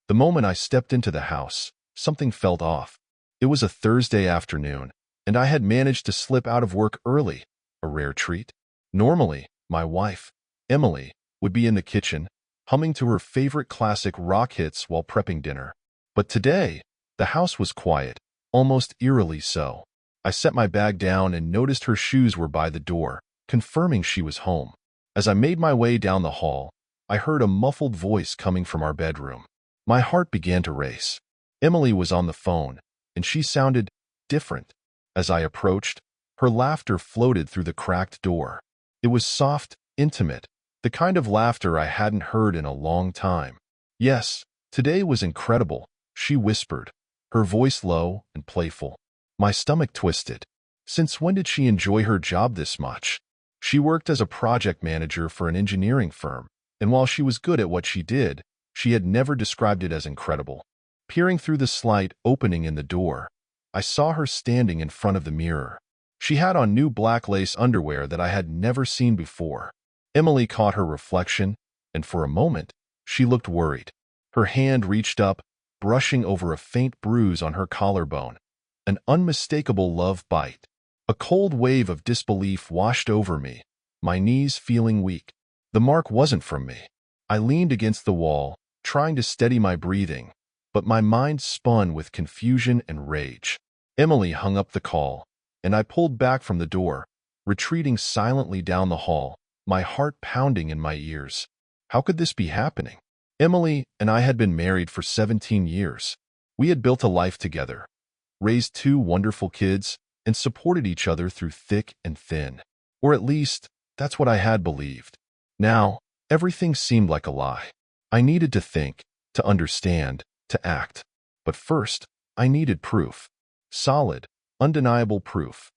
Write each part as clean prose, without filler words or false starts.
The moment I stepped into the house, something felt off. It was a Thursday afternoon, and I had managed to slip out of work early, a rare treat. Normally, my wife, Emily, would be in the kitchen, humming to her favorite classic rock hits while prepping dinner. But today, the house was quiet, almost eerily so. I set my bag down and noticed her shoes were by the door, confirming she was home. As I made my way down the hall, I heard a muffled voice coming from our bedroom. My heart began to race. Emily was on the phone, and she sounded different. As I approached, her laughter floated through the cracked door. It was soft, intimate, the kind of laughter I hadn't heard in a long time. "Yes, today was incredible," she whispered, her voice low and playful. My stomach twisted. Since when did she enjoy her job this much? She worked as a project manager for an engineering firm, and while she was good at what she did, she had never described it as incredible. Peering through the slight opening in the door, I saw her standing in front of the mirror. She had on new black lace underwear that I had never seen before. Emily caught her reflection, and for a moment, she looked worried. Her hand reached up, brushing over a faint bruise on her collarbone, an unmistakable love bite. A cold wave of disbelief washed over me, my knees feeling weak. The mark wasn't from me. I leaned against the wall, trying to steady my breathing, but my mind spun with confusion and rage. Emily hung up the call, and I pulled back from the door, retreating silently down the hall, my heart pounding in my ears. How could this be happening? Emily and I had been married for 17 years. We had built a life together, raised 2 wonderful kids, and supported each other through thick and thin. Or at least, that's what I had believed. Now, everything seemed like a lie. I needed to think, to understand, to act. But first, I needed proof. Solid, undeniable proof.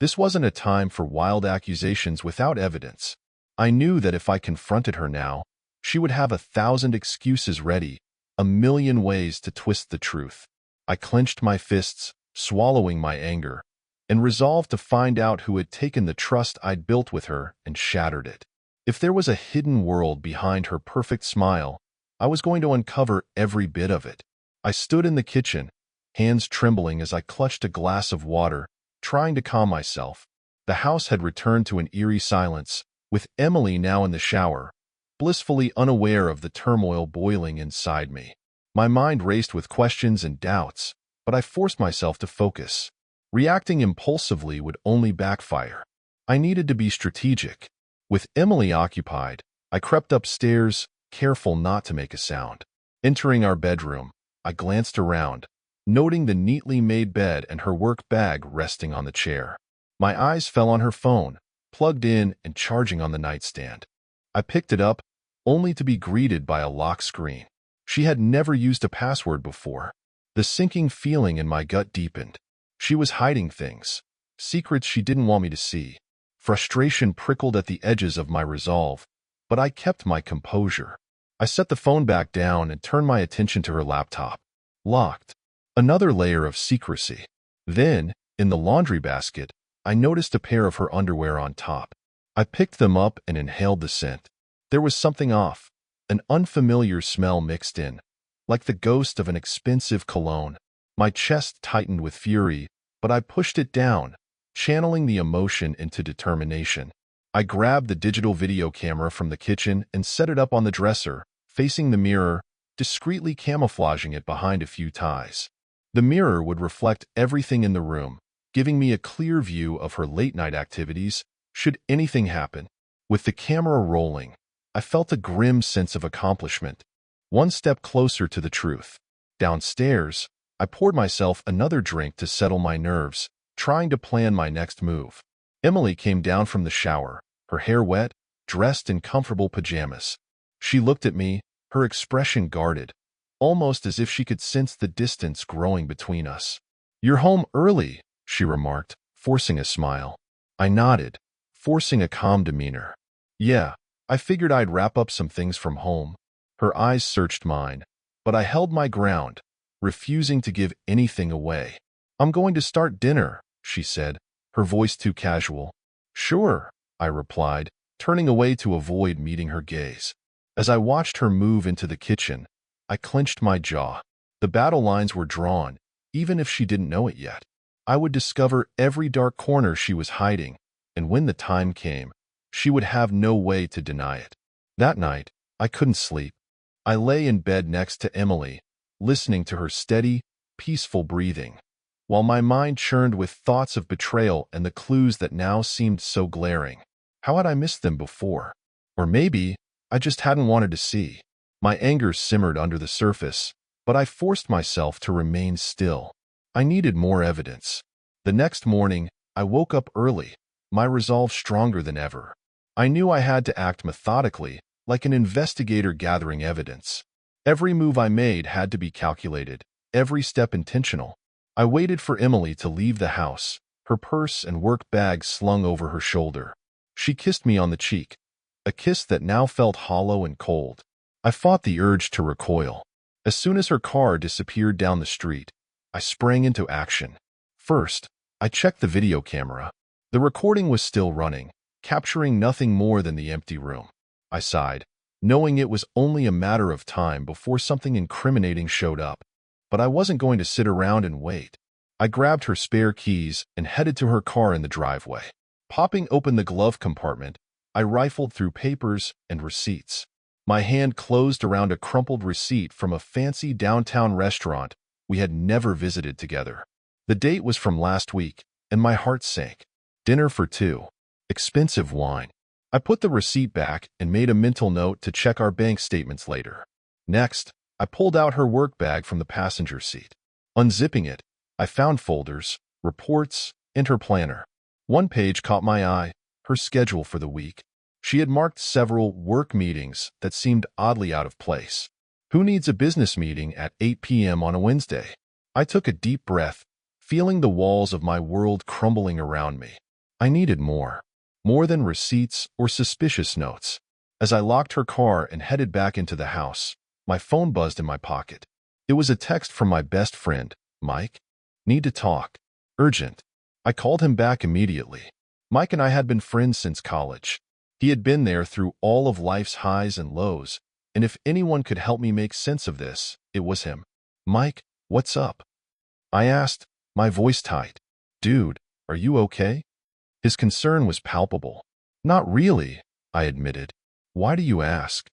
This wasn't a time for wild accusations without evidence. I knew that if I confronted her now, she would have 1,000 excuses ready, a million ways to twist the truth. I clenched my fists, swallowing my anger, and resolved to find out who had taken the trust I'd built with her and shattered it. If there was a hidden world behind her perfect smile, I was going to uncover every bit of it. I stood in the kitchen, hands trembling as I clutched a glass of water, trying to calm myself. The house had returned to an eerie silence, with Emily now in the shower, blissfully unaware of the turmoil boiling inside me. My mind raced with questions and doubts, but I forced myself to focus. Reacting impulsively would only backfire. I needed to be strategic. With Emily occupied, I crept upstairs, careful not to make a sound. Entering our bedroom, I glanced around, noting the neatly made bed and her work bag resting on the chair. My eyes fell on her phone, plugged in and charging on the nightstand. I picked it up, only to be greeted by a lock screen. She had never used a password before. The sinking feeling in my gut deepened. She was hiding things, secrets she didn't want me to see. Frustration prickled at the edges of my resolve, but I kept my composure. I set the phone back down and turned my attention to her laptop. Locked. Another layer of secrecy. Then, in the laundry basket, I noticed a pair of her underwear on top. I picked them up and inhaled the scent. There was something off, an unfamiliar smell mixed in, like the ghost of an expensive cologne. My chest tightened with fury, but I pushed it down, channeling the emotion into determination. I grabbed the digital video camera from the kitchen and set it up on the dresser, facing the mirror, discreetly camouflaging it behind a few ties. The mirror would reflect everything in the room, giving me a clear view of her late-night activities, should anything happen. With the camera rolling, I felt a grim sense of accomplishment, one step closer to the truth. Downstairs, I poured myself another drink to settle my nerves, trying to plan my next move. Emily came down from the shower, her hair wet, dressed in comfortable pajamas. She looked at me, her expression guarded, almost as if she could sense the distance growing between us. "You're home early," she remarked, forcing a smile. I nodded, forcing a calm demeanor. "Yeah, I figured I'd wrap up some things from home." Her eyes searched mine, but I held my ground, refusing to give anything away. "I'm going to start dinner," she said, her voice too casual. "Sure," I replied, turning away to avoid meeting her gaze. As I watched her move into the kitchen, I clenched my jaw. The battle lines were drawn, even if she didn't know it yet. I would discover every dark corner she was hiding, and when the time came, she would have no way to deny it. That night, I couldn't sleep. I lay in bed next to Emily, listening to her steady, peaceful breathing, while my mind churned with thoughts of betrayal and the clues that now seemed so glaring. How had I missed them before? Or maybe I just hadn't wanted to see. My anger simmered under the surface, but I forced myself to remain still. I needed more evidence. The next morning, I woke up early, my resolve stronger than ever. I knew I had to act methodically, like an investigator gathering evidence. Every move I made had to be calculated, every step intentional. I waited for Emily to leave the house, her purse and work bag slung over her shoulder. She kissed me on the cheek, a kiss that now felt hollow and cold. I fought the urge to recoil. As soon as her car disappeared down the street, I sprang into action. First, I checked the video camera. The recording was still running, capturing nothing more than the empty room. I sighed, knowing it was only a matter of time before something incriminating showed up. But I wasn't going to sit around and wait. I grabbed her spare keys and headed to her car in the driveway. Popping open the glove compartment, I rifled through papers and receipts. My hand closed around a crumpled receipt from a fancy downtown restaurant we had never visited together. The date was from last week, and my heart sank. Dinner for two. Expensive wine. I put the receipt back and made a mental note to check our bank statements later. Next, I pulled out her work bag from the passenger seat. Unzipping it, I found folders, reports, and her planner. One page caught my eye, her schedule for the week. She had marked several work meetings that seemed oddly out of place. Who needs a business meeting at 8 p.m. on a Wednesday? I took a deep breath, feeling the walls of my world crumbling around me. I needed more than receipts or suspicious notes. As I locked her car and headed back into the house, my phone buzzed in my pocket. It was a text from my best friend, Mike. Need to talk. Urgent. I called him back immediately. Mike and I had been friends since college. He had been there through all of life's highs and lows, and if anyone could help me make sense of this, it was him. Mike, what's up? I asked, my voice tight. Dude, are you okay? His concern was palpable. Not really, I admitted. Why do you ask?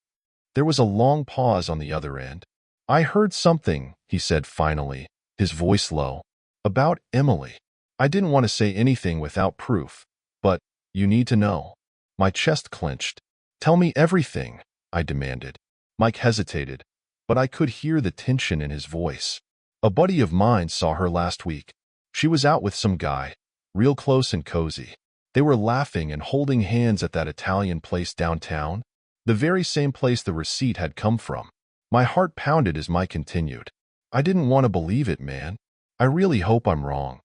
There was a long pause on the other end. I heard something, he said finally, his voice low. About Emily. I didn't want to say anything without proof, but you need to know. My chest clenched. Tell me everything, I demanded. Mike hesitated, but I could hear the tension in his voice. A buddy of mine saw her last week. She was out with some guy, real close and cozy. They were laughing and holding hands at that Italian place downtown, the very same place the receipt had come from. My heart pounded as Mike continued. I didn't want to believe it, man. I really hope I'm wrong.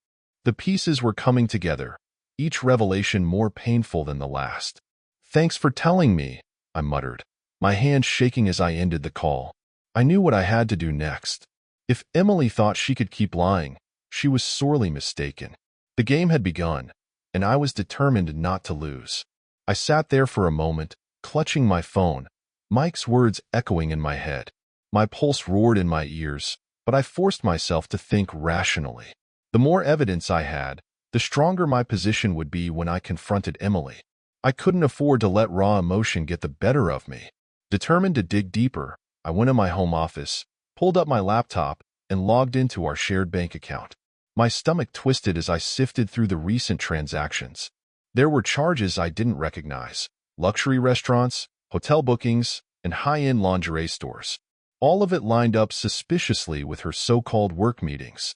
The pieces were coming together, each revelation more painful than the last. Thanks for telling me, I muttered, my hand shaking as I ended the call. I knew what I had to do next. If Emily thought she could keep lying, she was sorely mistaken. The game had begun, and I was determined not to lose. I sat there for a moment, clutching my phone, Mike's words echoing in my head. My pulse roared in my ears, but I forced myself to think rationally. The more evidence I had, the stronger my position would be when I confronted Emily. I couldn't afford to let raw emotion get the better of me. Determined to dig deeper, I went to my home office, pulled up my laptop, and logged into our shared bank account. My stomach twisted as I sifted through the recent transactions. There were charges I didn't recognize: luxury restaurants, hotel bookings, and high-end lingerie stores. All of it lined up suspiciously with her so-called work meetings.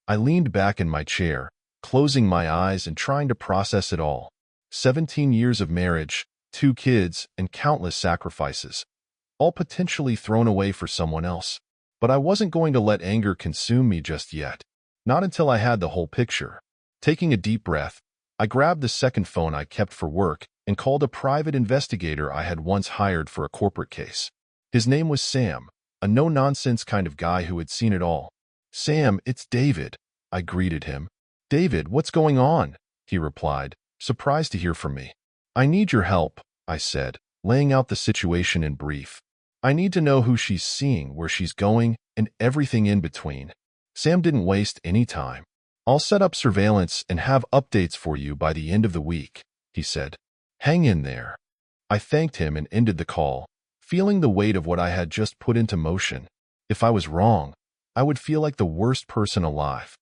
I leaned back in my chair, closing my eyes and trying to process it all. 17 years of marriage, 2 kids, and countless sacrifices, all potentially thrown away for someone else. But I wasn't going to let anger consume me just yet. Not until I had the whole picture. Taking a deep breath, I grabbed the second phone I kept for work and called a private investigator I had once hired for a corporate case. His name was Sam, a no-nonsense kind of guy who had seen it all. Sam, it's David, I greeted him. David, what's going on? He replied, surprised to hear from me. I need your help, I said, laying out the situation in brief. I need to know who she's seeing, where she's going, and everything in between. Sam didn't waste any time. I'll set up surveillance and have updates for you by the end of the week, he said. Hang in there. I thanked him and ended the call, feeling the weight of what I had just put into motion. If I was wrong, I would feel like the worst person alive.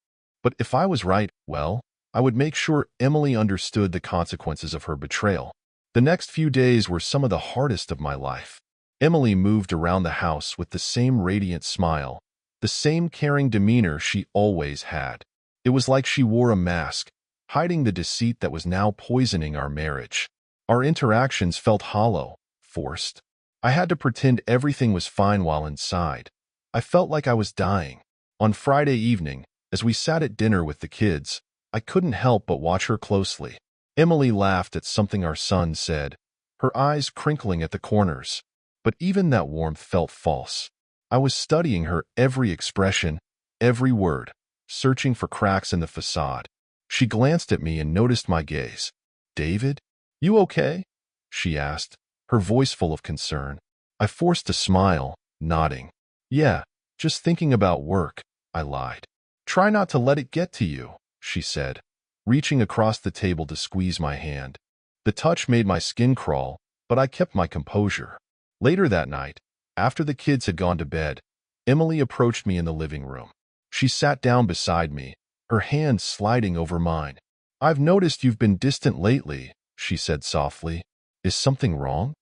But if I was right, well, I would make sure Emily understood the consequences of her betrayal. The next few days were some of the hardest of my life. Emily moved around the house with the same radiant smile, the same caring demeanor she always had. It was like she wore a mask, hiding the deceit that was now poisoning our marriage. Our interactions felt hollow, forced. I had to pretend everything was fine while inside. I felt like I was dying. On Friday evening, as we sat at dinner with the kids, I couldn't help but watch her closely. Emily laughed at something our son said, her eyes crinkling at the corners. But even that warmth felt false. I was studying her every expression, every word, searching for cracks in the facade. She glanced at me and noticed my gaze. "David, you okay?" she asked, her voice full of concern. I forced a smile, nodding. "Yeah, just thinking about work," I lied. "Try not to let it get to you," she said, reaching across the table to squeeze my hand. The touch made my skin crawl, but I kept my composure. Later that night, after the kids had gone to bed, Emily approached me in the living room. She sat down beside me, her hand sliding over mine. "I've noticed you've been distant lately," she said softly. "Is something wrong?"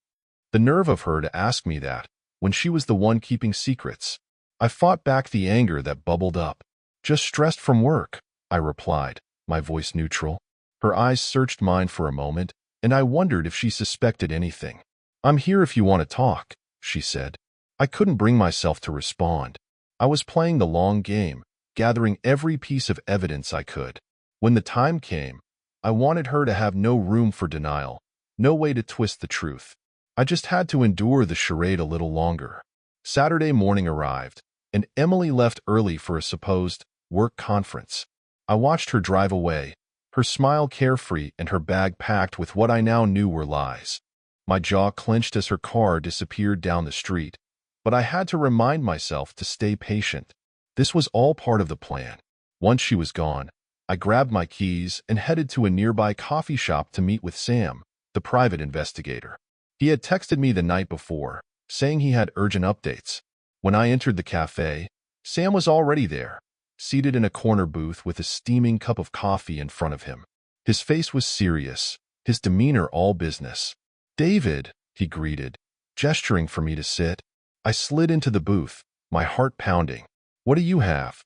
The nerve of her to ask me that, when she was the one keeping secrets. I fought back the anger that bubbled up. "Just stressed from work," I replied, my voice neutral. Her eyes searched mine for a moment, and I wondered if she suspected anything. "I'm here if you want to talk," she said. I couldn't bring myself to respond. I was playing the long game, gathering every piece of evidence I could. When the time came, I wanted her to have no room for denial, no way to twist the truth. I just had to endure the charade a little longer. Saturday morning arrived, and Emily left early for a supposed work conference. I watched her drive away, her smile carefree and her bag packed with what I now knew were lies. My jaw clenched as her car disappeared down the street, but I had to remind myself to stay patient. This was all part of the plan. Once she was gone, I grabbed my keys and headed to a nearby coffee shop to meet with Sam, the private investigator. He had texted me the night before, saying he had urgent updates. When I entered the cafe, Sam was already there, seated in a corner booth with a steaming cup of coffee in front of him. His face was serious, his demeanor all business. "David," he greeted, gesturing for me to sit. I slid into the booth, my heart pounding. "What do you have?"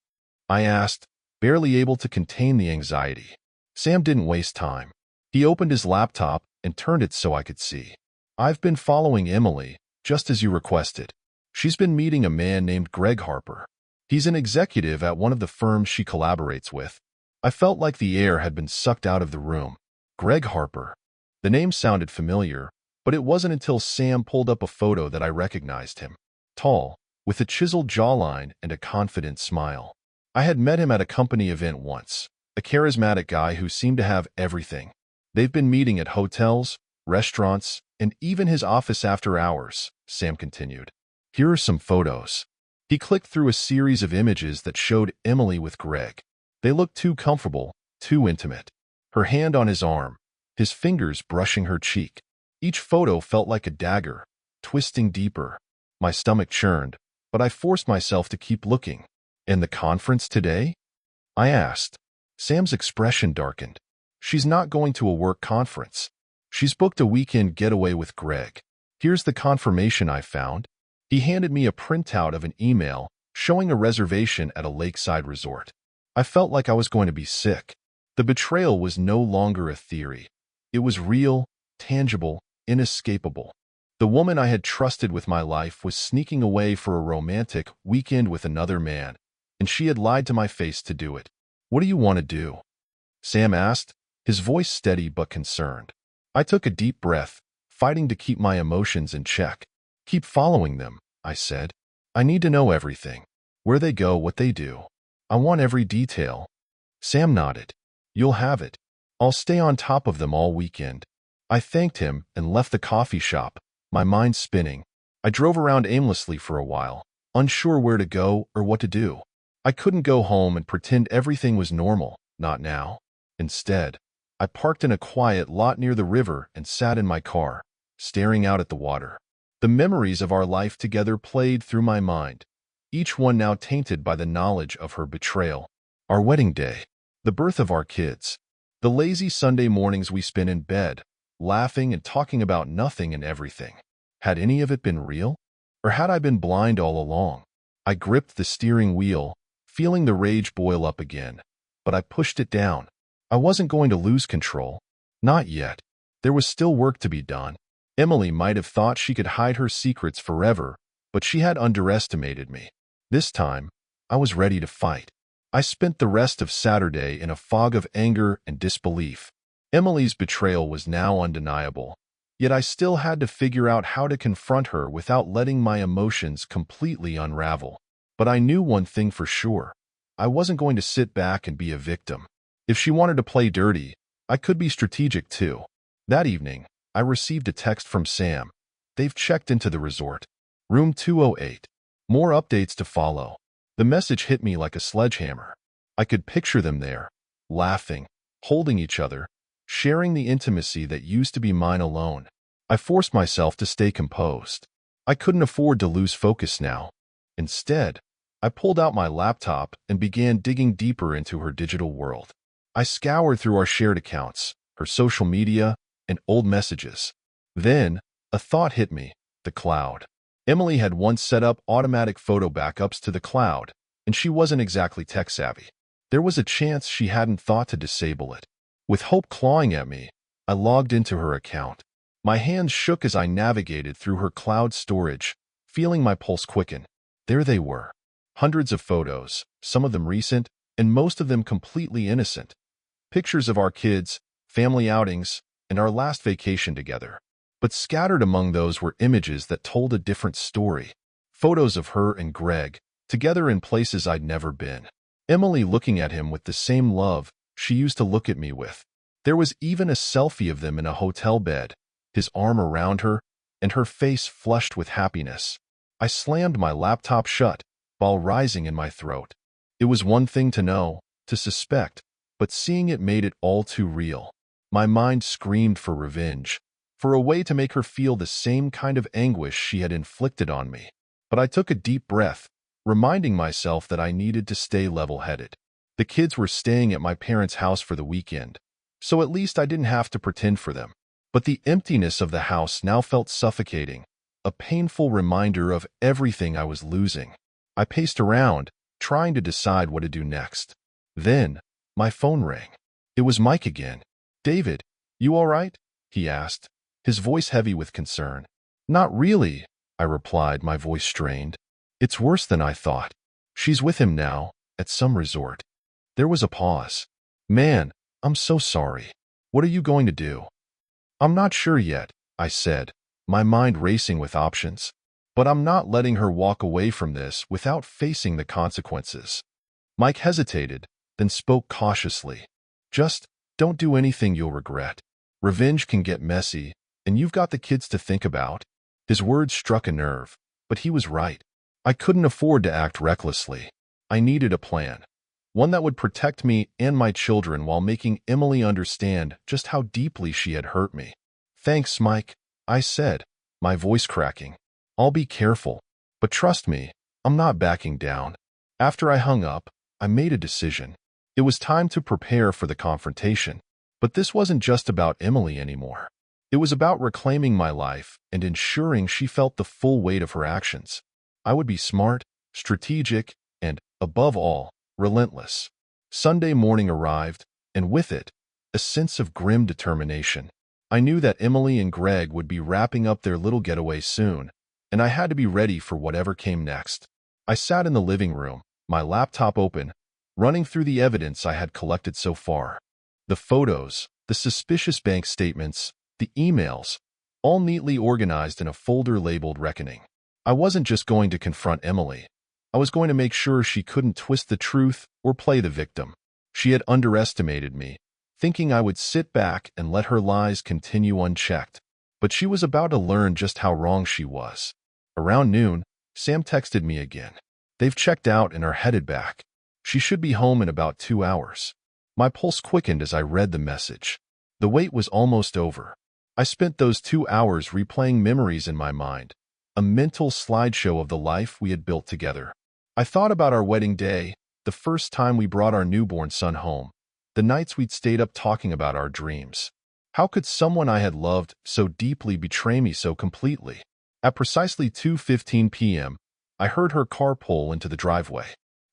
I asked, barely able to contain the anxiety. Sam didn't waste time. He opened his laptop and turned it so I could see. "I've been following Emily, just as you requested. She's been meeting a man named Greg Harper. He's an executive at one of the firms she collaborates with." I felt like the air had been sucked out of the room. Greg Harper. The name sounded familiar, but it wasn't until Sam pulled up a photo that I recognized him. Tall, with a chiseled jawline and a confident smile. I had met him at a company event once, a charismatic guy who seemed to have everything. They've been meeting at hotels, restaurants, and even his office after hours, Sam continued. "Here are some photos." He clicked through a series of images that showed Emily with Greg. They looked too comfortable, too intimate. Her hand on his arm, his fingers brushing her cheek. Each photo felt like a dagger, twisting deeper. My stomach churned, but I forced myself to keep looking. "And the conference today?" I asked. Sam's expression darkened. "She's not going to a work conference. She's booked a weekend getaway with Greg. Here's the confirmation I found." He handed me a printout of an email showing a reservation at a lakeside resort. I felt like I was going to be sick. The betrayal was no longer a theory. It was real, tangible, inescapable. The woman I had trusted with my life was sneaking away for a romantic weekend with another man, and she had lied to my face to do it. "What do you want to do?" Sam asked, his voice steady but concerned. I took a deep breath, fighting to keep my emotions in check. "Keep following them," I said. "I need to know everything. Where they go, what they do. I want every detail." Sam nodded. "You'll have it. I'll stay on top of them all weekend." I thanked him and left the coffee shop, my mind spinning. I drove around aimlessly for a while, unsure where to go or what to do. I couldn't go home and pretend everything was normal, not now. Instead, I parked in a quiet lot near the river and sat in my car, staring out at the water. The memories of our life together played through my mind, each one now tainted by the knowledge of her betrayal. Our wedding day, the birth of our kids, the lazy Sunday mornings we spent in bed, laughing and talking about nothing and everything. Had any of it been real? Or had I been blind all along? I gripped the steering wheel, feeling the rage boil up again, but I pushed it down. I wasn't going to lose control. Not yet. There was still work to be done. Emily might have thought she could hide her secrets forever, but she had underestimated me. This time, I was ready to fight. I spent the rest of Saturday in a fog of anger and disbelief. Emily's betrayal was now undeniable, yet I still had to figure out how to confront her without letting my emotions completely unravel. But I knew one thing for sure. I wasn't going to sit back and be a victim. If she wanted to play dirty, I could be strategic too. That evening, I received a text from Sam. They've checked into the resort. Room 208. More updates to follow. The message hit me like a sledgehammer. I could picture them there, laughing, holding each other, sharing the intimacy that used to be mine alone. I forced myself to stay composed. I couldn't afford to lose focus now. Instead, I pulled out my laptop and began digging deeper into her digital world. I scoured through our shared accounts, her social media, and old messages. Then, a thought hit me: the cloud. Emily had once set up automatic photo backups to the cloud, and she wasn't exactly tech-savvy. There was a chance she hadn't thought to disable it. With hope clawing at me, I logged into her account. My hands shook as I navigated through her cloud storage, feeling my pulse quicken. There they were. Hundreds of photos, some of them recent, and most of them completely innocent. Pictures of our kids, family outings, and our last vacation together. But scattered among those were images that told a different story. Photos of her and Greg, together in places I'd never been. Emily looking at him with the same love she used to look at me with. There was even a selfie of them in a hotel bed, his arm around her, and her face flushed with happiness. I slammed my laptop shut, while rising in my throat. It was one thing to know, to suspect, but seeing it made it all too real. My mind screamed for revenge, for a way to make her feel the same kind of anguish she had inflicted on me. But I took a deep breath, reminding myself that I needed to stay level-headed. The kids were staying at my parents' house for the weekend, so at least I didn't have to pretend for them. But the emptiness of the house now felt suffocating, a painful reminder of everything I was losing. I paced around, trying to decide what to do next. Then, my phone rang. It was Mike again. "David, you all right?" he asked, his voice heavy with concern. "Not really," I replied, my voice strained. "It's worse than I thought. She's with him now, at some resort." There was a pause. "Man, I'm so sorry. What are you going to do?" "I'm not sure yet," I said, my mind racing with options. "But I'm not letting her walk away from this without facing the consequences." Mike hesitated, then spoke cautiously. "Just don't do anything you'll regret. Revenge can get messy, and you've got the kids to think about." His words struck a nerve, but he was right. I couldn't afford to act recklessly. I needed a plan, one that would protect me and my children while making Emily understand just how deeply she had hurt me. "Thanks, Mike," I said, my voice cracking. "I'll be careful. But trust me, I'm not backing down." After I hung up, I made a decision. It was time to prepare for the confrontation. But this wasn't just about Emily anymore. It was about reclaiming my life and ensuring she felt the full weight of her actions. I would be smart, strategic, and, above all, relentless. Sunday morning arrived, and with it, a sense of grim determination. I knew that Emily and Greg would be wrapping up their little getaway soon, and I had to be ready for whatever came next. I sat in the living room, my laptop open, running through the evidence I had collected so far. The photos, the suspicious bank statements, the emails, all neatly organized in a folder labeled Reckoning. I wasn't just going to confront Emily. I was going to make sure she couldn't twist the truth or play the victim. She had underestimated me, thinking I would sit back and let her lies continue unchecked. But she was about to learn just how wrong she was. Around noon, Sam texted me again. They've checked out and are headed back. She should be home in about 2 hours. My pulse quickened as I read the message. The wait was almost over. I spent those 2 hours replaying memories in my mind, a mental slideshow of the life we had built together. I thought about our wedding day, the first time we brought our newborn son home, the nights we'd stayed up talking about our dreams. How could someone I had loved so deeply betray me so completely? At precisely 2:15 p.m., I heard her car pull into the driveway.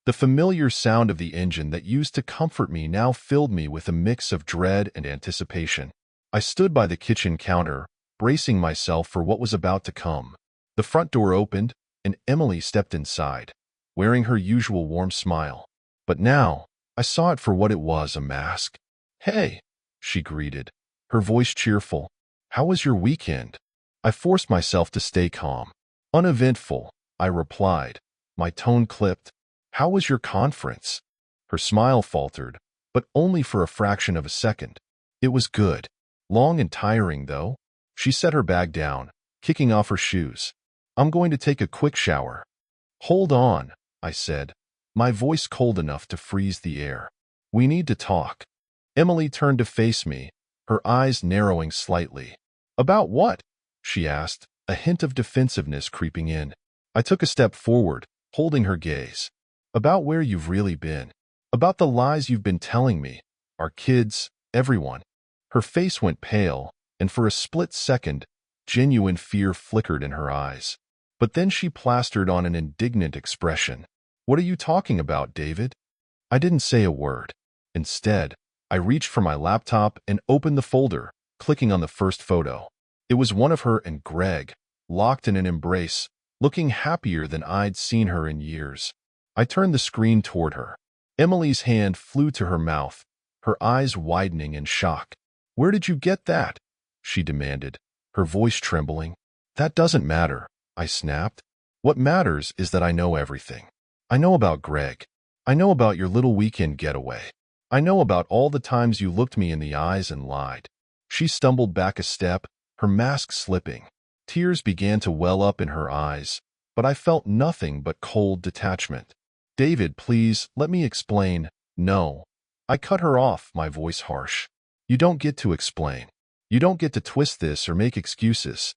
The familiar sound of the engine that used to comfort me now filled me with a mix of dread and anticipation. I stood by the kitchen counter, bracing myself for what was about to come. The front door opened, and Emily stepped inside, wearing her usual warm smile. But now, I saw it for what it was, a mask. "Hey," she greeted, her voice cheerful. "How was your weekend?" I forced myself to stay calm. "Uneventful," I replied, my tone clipped. "How was your conference?" Her smile faltered, but only for a fraction of a second. "It was good. Long and tiring, though." She set her bag down, kicking off her shoes. "I'm going to take a quick shower." "Hold on," I said, my voice cold enough to freeze the air. "We need to talk." Emily turned to face me, her eyes narrowing slightly. "About what?" she asked, a hint of defensiveness creeping in. I took a step forward, holding her gaze. "About where you've really been. About the lies you've been telling me. Our kids, everyone." Her face went pale, and for a split second, genuine fear flickered in her eyes. But then she plastered on an indignant expression. "What are you talking about, David?" I didn't say a word. Instead, I reached for my laptop and opened the folder, clicking on the first photo. It was one of her and Greg, locked in an embrace, looking happier than I'd seen her in years. I turned the screen toward her. Emily's hand flew to her mouth, her eyes widening in shock. "Where did you get that?" she demanded, her voice trembling. "That doesn't matter," I snapped. "What matters is that I know everything. I know about Greg. I know about your little weekend getaway. I know about all the times you looked me in the eyes and lied." She stumbled back a step, her mask slipping. Tears began to well up in her eyes, but I felt nothing but cold detachment. "David, please, let me explain." "No." I cut her off, my voice harsh. "You don't get to explain. You don't get to twist this or make excuses.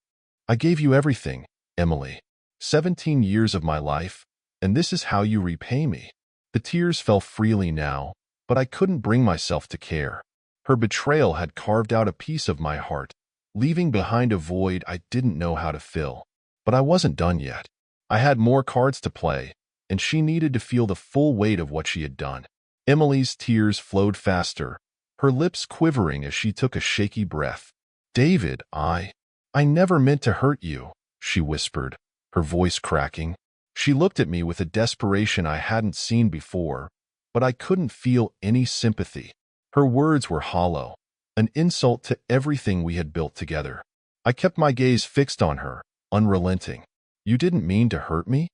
I gave you everything, Emily. 17 years of my life, and this is how you repay me." The tears fell freely now, but I couldn't bring myself to care. Her betrayal had carved out a piece of my heart, leaving behind a void I didn't know how to fill. But I wasn't done yet. I had more cards to play, and she needed to feel the full weight of what she had done. Emily's tears flowed faster, her lips quivering as she took a shaky breath. "David, I never meant to hurt you," she whispered, her voice cracking. She looked at me with a desperation I hadn't seen before, but I couldn't feel any sympathy. Her words were hollow, an insult to everything we had built together. I kept my gaze fixed on her, unrelenting. "You didn't mean to hurt me?"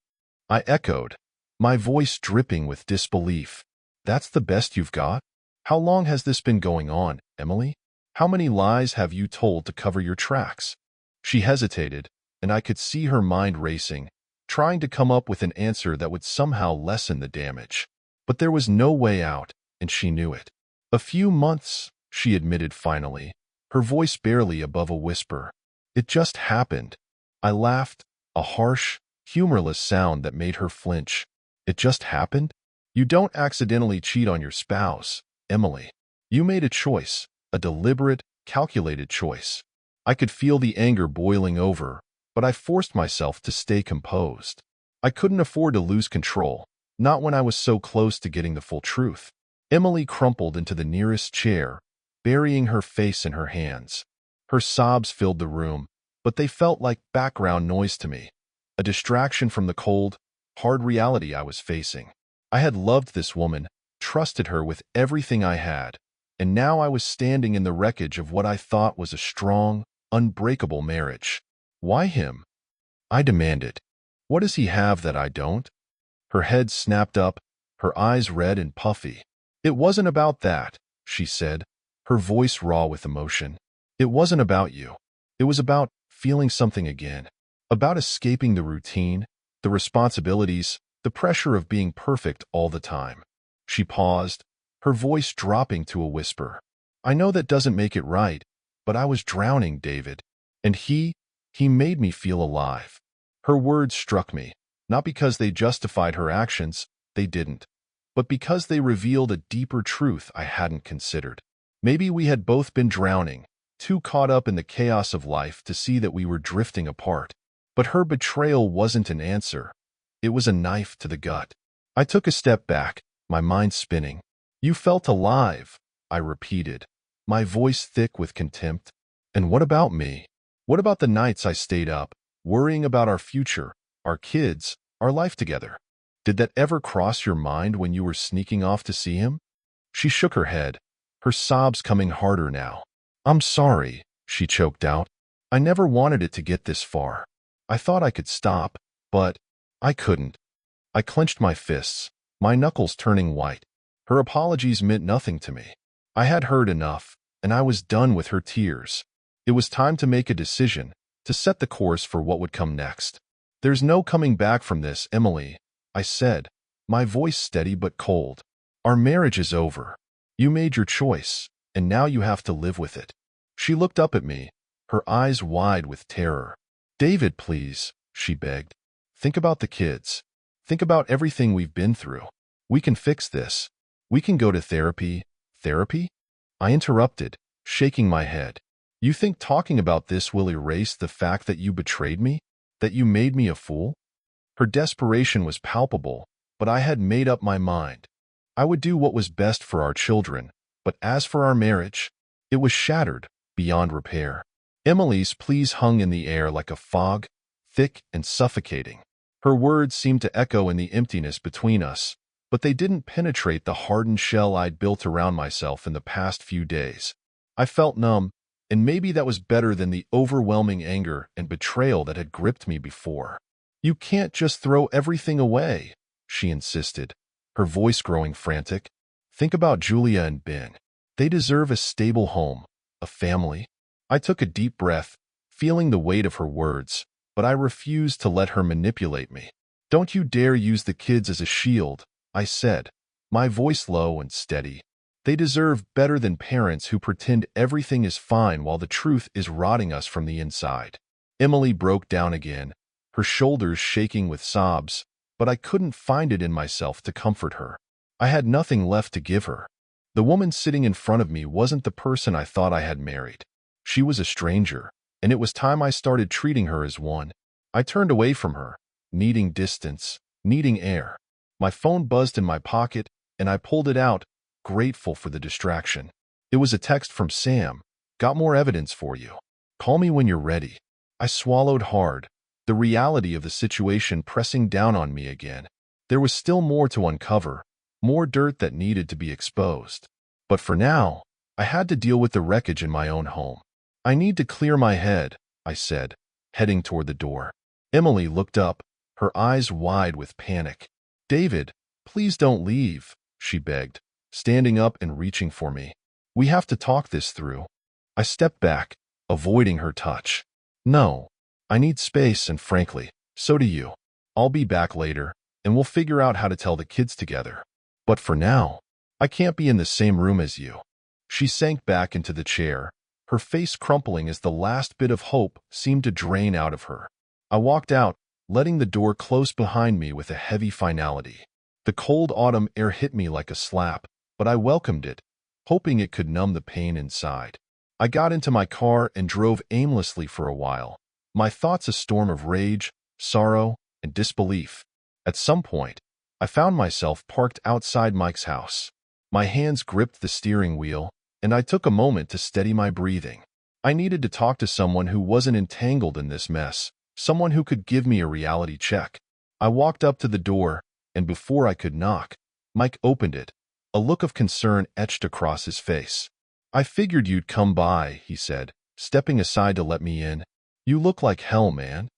I echoed, my voice dripping with disbelief. "That's the best you've got? How long has this been going on, Emily? How many lies have you told to cover your tracks?" She hesitated, and I could see her mind racing, trying to come up with an answer that would somehow lessen the damage. But there was no way out, and she knew it. "A few months," she admitted finally, her voice barely above a whisper. "It just happened." I laughed, a harsh, humorless sound that made her flinch. "It just happened? You don't accidentally cheat on your spouse, Emily. You made a choice, a deliberate, calculated choice." I could feel the anger boiling over, but I forced myself to stay composed. I couldn't afford to lose control, not when I was so close to getting the full truth. Emily crumpled into the nearest chair, burying her face in her hands. Her sobs filled the room, but they felt like background noise to me, a distraction from the cold, hard reality I was facing. I had loved this woman, trusted her with everything I had, and now I was standing in the wreckage of what I thought was a strong, unbreakable marriage. "Why him?" I demanded. "What does he have that I don't?" Her head snapped up, her eyes red and puffy. "It wasn't about that," she said, her voice raw with emotion. "It wasn't about you. It was about feeling something again. about escaping the routine, the responsibilities, the pressure of being perfect all the time. She paused, her voice dropping to a whisper. I know that doesn't make it right, but I was drowning, David. And he made me feel alive. Her words struck me, not because they justified her actions, they didn't, but because they revealed a deeper truth I hadn't considered. Maybe we had both been drowning, too caught up in the chaos of life to see that we were drifting apart. But her betrayal wasn't an answer. It was a knife to the gut. I took a step back, my mind spinning. You felt alive, I repeated, my voice thick with contempt. And what about me? What about the nights I stayed up, worrying about our future, our kids, our life together? Did that ever cross your mind when you were sneaking off to see him? She shook her head, her sobs coming harder now. I'm sorry, she choked out. I never wanted it to get this far. I thought I could stop, but I couldn't. I clenched my fists, my knuckles turning white. Her apologies meant nothing to me. I had heard enough, and I was done with her tears. It was time to make a decision, to set the course for what would come next. There's no coming back from this, Emily, I said, my voice steady but cold. Our marriage is over. You made your choice, and now you have to live with it. She looked up at me, her eyes wide with terror. David, please, she begged. Think about the kids. Think about everything we've been through. We can fix this. We can go to therapy. Therapy? I interrupted, shaking my head. You think talking about this will erase the fact that you betrayed me? That you made me a fool? Her desperation was palpable, but I had made up my mind. I would do what was best for our children, but as for our marriage, it was shattered, beyond repair. Emily's pleas hung in the air like a fog, thick and suffocating. Her words seemed to echo in the emptiness between us, but they didn't penetrate the hardened shell I'd built around myself in the past few days. I felt numb, and maybe that was better than the overwhelming anger and betrayal that had gripped me before. You can't just throw everything away, she insisted, her voice growing frantic. Think about Julia and Ben. They deserve a stable home, a family. I took a deep breath, feeling the weight of her words, but I refused to let her manipulate me. Don't you dare use the kids as a shield, I said, my voice low and steady. They deserve better than parents who pretend everything is fine while the truth is rotting us from the inside. Emily broke down again, her shoulders shaking with sobs, but I couldn't find it in myself to comfort her. I had nothing left to give her. The woman sitting in front of me wasn't the person I thought I had married. She was a stranger, and it was time I started treating her as one. I turned away from her, needing distance, needing air. My phone buzzed in my pocket, and I pulled it out, grateful for the distraction. It was a text from Sam. Got more evidence for you. Call me when you're ready. I swallowed hard, the reality of the situation pressing down on me again. There was still more to uncover, more dirt that needed to be exposed. But for now, I had to deal with the wreckage in my own home. I need to clear my head, I said, heading toward the door. Emily looked up, her eyes wide with panic. David, please don't leave, she begged, standing up and reaching for me. We have to talk this through. I stepped back, avoiding her touch. No, I need space, and frankly, so do you. I'll be back later, and we'll figure out how to tell the kids together. But for now, I can't be in the same room as you. She sank back into the chair, her face crumpling as the last bit of hope seemed to drain out of her. I walked out, letting the door close behind me with a heavy finality. The cold autumn air hit me like a slap, but I welcomed it, hoping it could numb the pain inside. I got into my car and drove aimlessly for a while, my thoughts a storm of rage, sorrow, and disbelief. At some point, I found myself parked outside Mike's house. My hands gripped the steering wheel, and I took a moment to steady my breathing. I needed to talk to someone who wasn't entangled in this mess, someone who could give me a reality check. I walked up to the door, and before I could knock, Mike opened it, a look of concern etched across his face. I figured you'd come by, he said, stepping aside to let me in. You look like hell, man.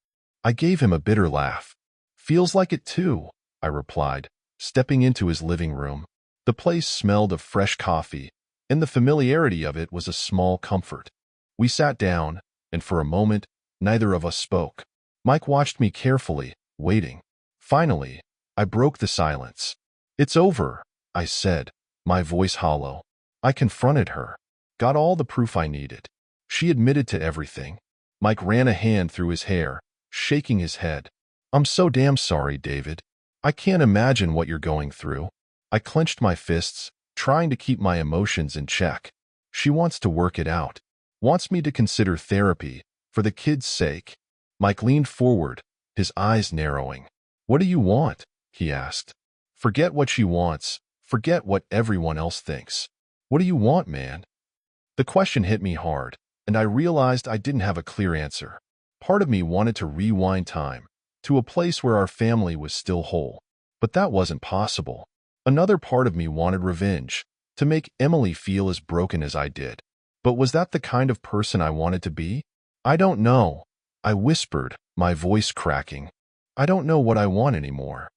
I gave him a bitter laugh. Feels like it too, I replied, stepping into his living room. The place smelled of fresh coffee, and the familiarity of it was a small comfort. We sat down, and for a moment, neither of us spoke. Mike watched me carefully, waiting. Finally, I broke the silence. "It's over," I said, my voice hollow. I confronted her. Got all the proof I needed. She admitted to everything. Mike ran a hand through his hair, shaking his head. "I'm so damn sorry, David. I can't imagine what you're going through." I clenched my fists, trying to keep my emotions in check. She wants to work it out. Wants me to consider therapy, for the kid's sake. Mike leaned forward, his eyes narrowing. "What do you want?" he asked. "Forget what she wants. Forget what everyone else thinks. What do you want, man?" The question hit me hard, and I realized I didn't have a clear answer. Part of me wanted to rewind time, to a place where our family was still whole. But that wasn't possible. Another part of me wanted revenge, to make Emily feel as broken as I did. But was that the kind of person I wanted to be? "I don't know," I whispered, my voice cracking. "I don't know what I want anymore."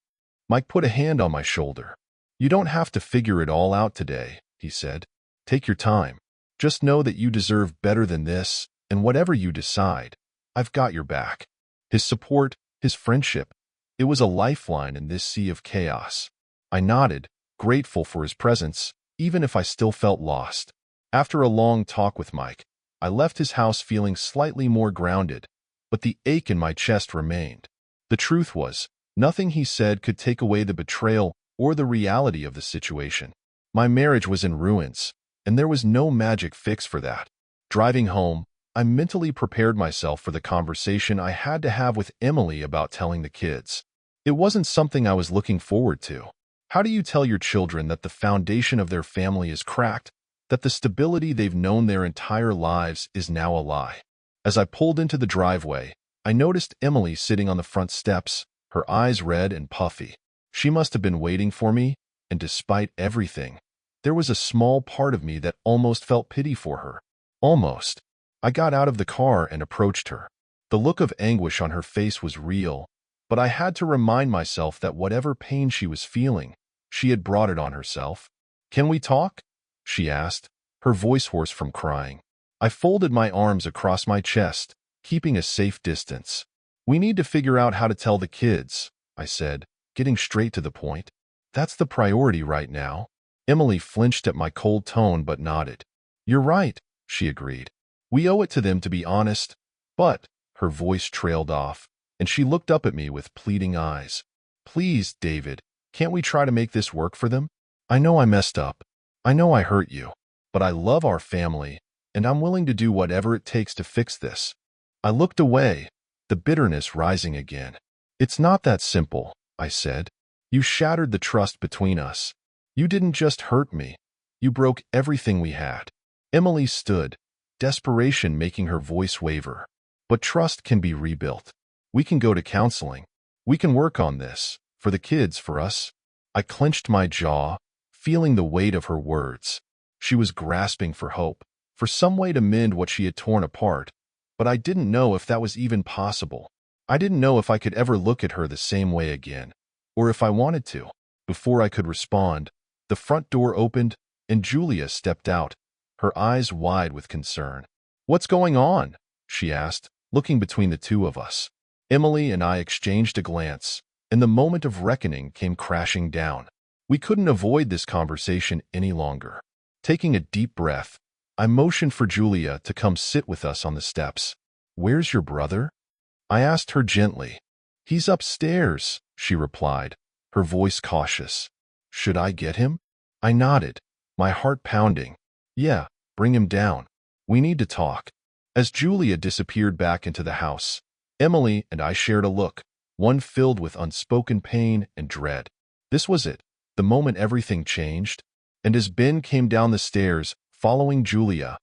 Mike put a hand on my shoulder. "You don't have to figure it all out today," he said. "Take your time. Just know that you deserve better than this, and whatever you decide, I've got your back." His support, his friendship, it was a lifeline in this sea of chaos. I nodded, grateful for his presence, even if I still felt lost. After a long talk with Mike, I left his house feeling slightly more grounded, but the ache in my chest remained. The truth was, nothing he said could take away the betrayal or the reality of the situation. My marriage was in ruins, and there was no magic fix for that. Driving home, I mentally prepared myself for the conversation I had to have with Emily about telling the kids. It wasn't something I was looking forward to. How do you tell your children that the foundation of their family is cracked, that the stability they've known their entire lives is now a lie? As I pulled into the driveway, I noticed Emily sitting on the front steps, her eyes red and puffy. She must have been waiting for me, and despite everything, there was a small part of me that almost felt pity for her. Almost. I got out of the car and approached her. The look of anguish on her face was real, but I had to remind myself that whatever pain she was feeling, she had brought it on herself. "Can we talk?" she asked, her voice hoarse from crying. I folded my arms across my chest, keeping a safe distance. "We need to figure out how to tell the kids," I said, getting straight to the point. "That's the priority right now." Emily flinched at my cold tone but nodded. "You're right," she agreed. "We owe it to them to be honest." But her voice trailed off, and she looked up at me with pleading eyes. "Please, David, can't we try to make this work for them? I know I messed up. I know I hurt you. But I love our family, and I'm willing to do whatever it takes to fix this." I looked away, the bitterness rising again. "It's not that simple," I said. "You shattered the trust between us. You didn't just hurt me. You broke everything we had." Emily stood, desperation making her voice waver. "But trust can be rebuilt. We can go to counseling. We can work on this, for the kids, for us." I clenched my jaw, feeling the weight of her words. She was grasping for hope, for some way to mend what she had torn apart, but I didn't know if that was even possible. I didn't know if I could ever look at her the same way again, or if I wanted to. Before I could respond, the front door opened, and Julia stepped out, her eyes wide with concern. "What's going on?" she asked, looking between the two of us. Emily and I exchanged a glance, and the moment of reckoning came crashing down. We couldn't avoid this conversation any longer. Taking a deep breath, I motioned for Julia to come sit with us on the steps. "Where's your brother?" I asked her gently. "He's upstairs," she replied, her voice cautious. "Should I get him?" I nodded, my heart pounding. "Yeah, bring him down. We need to talk." As Julia disappeared back into the house, Emily and I shared a look, one filled with unspoken pain and dread. This was it, the moment everything changed. And as Ben came down the stairs, following Julia,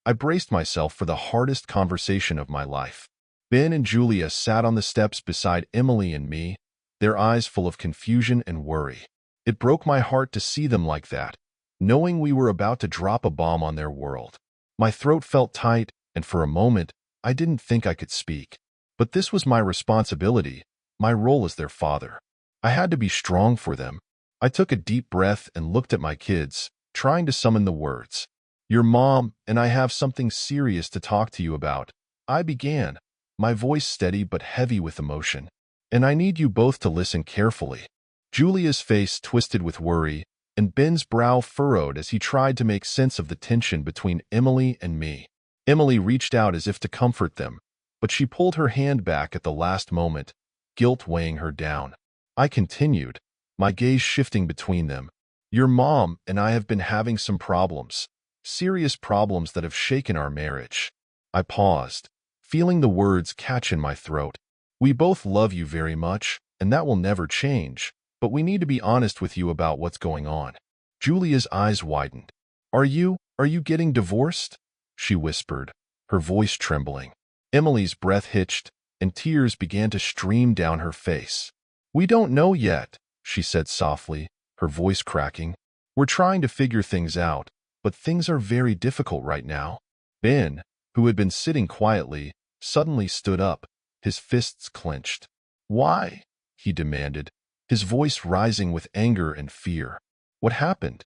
I braced myself for the hardest conversation of my life. Ben and Julia sat on the steps beside Emily and me, their eyes full of confusion and worry. It broke my heart to see them like that, knowing we were about to drop a bomb on their world. My throat felt tight, and for a moment, I didn't think I could speak. But this was my responsibility, my role as their father. I had to be strong for them. I took a deep breath and looked at my kids, trying to summon the words. "Your mom and I have something serious to talk to you about," I began. my voice steady but heavy with emotion. And I need you both to listen carefully. Julia's face twisted with worry, and Ben's brow furrowed as he tried to make sense of the tension between Emily and me. Emily reached out as if to comfort them, but she pulled her hand back at the last moment, guilt weighing her down. I continued, my gaze shifting between them. Your mom and I have been having some problems, serious problems that have shaken our marriage. I paused, feeling the words catch in my throat. We both love you very much, and that will never change, but we need to be honest with you about what's going on. Julia's eyes widened. Are you getting divorced? She whispered, her voice trembling. Emily's breath hitched, and tears began to stream down her face. We don't know yet, she said softly, her voice cracking. We're trying to figure things out, but things are very difficult right now. Ben, who had been sitting quietly, suddenly stood up, his fists clenched. Why? He demanded, his voice rising with anger and fear. What happened?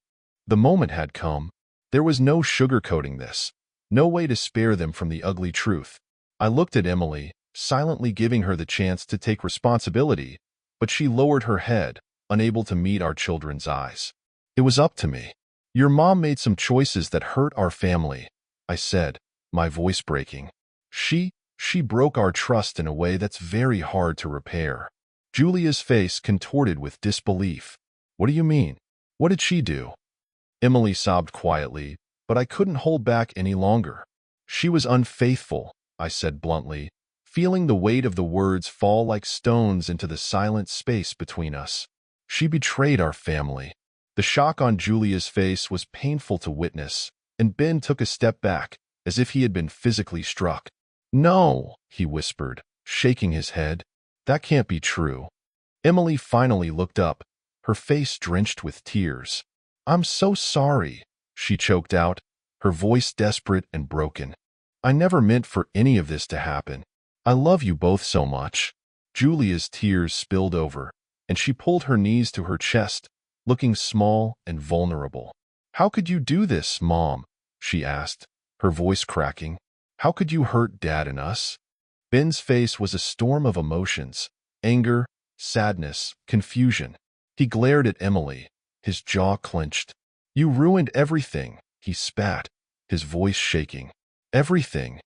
The moment had come. There was no sugarcoating this, no way to spare them from the ugly truth. I looked at Emily, silently giving her the chance to take responsibility, but she lowered her head, unable to meet our children's eyes. It was up to me. Your mom made some choices that hurt our family, I said, my voice breaking. She broke our trust in a way that's very hard to repair. Julia's face contorted with disbelief. What do you mean? What did she do? Emily sobbed quietly, but I couldn't hold back any longer. She was unfaithful, I said bluntly, feeling the weight of the words fall like stones into the silent space between us. She betrayed our family. The shock on Julia's face was painful to witness, and Ben took a step back, as if he had been physically struck. No, he whispered, shaking his head. That can't be true. Emily finally looked up, her face drenched with tears. I'm so sorry, she choked out, her voice desperate and broken. I never meant for any of this to happen. I love you both so much. Julia's tears spilled over, and she pulled her knees to her chest, looking small and vulnerable. How could you do this, Mom? She asked, her voice cracking. How could you hurt Dad and us? Ben's face was a storm of emotions, anger, sadness, confusion. He glared at Emily, his jaw clenched. You ruined everything, he spat, his voice shaking. Everything.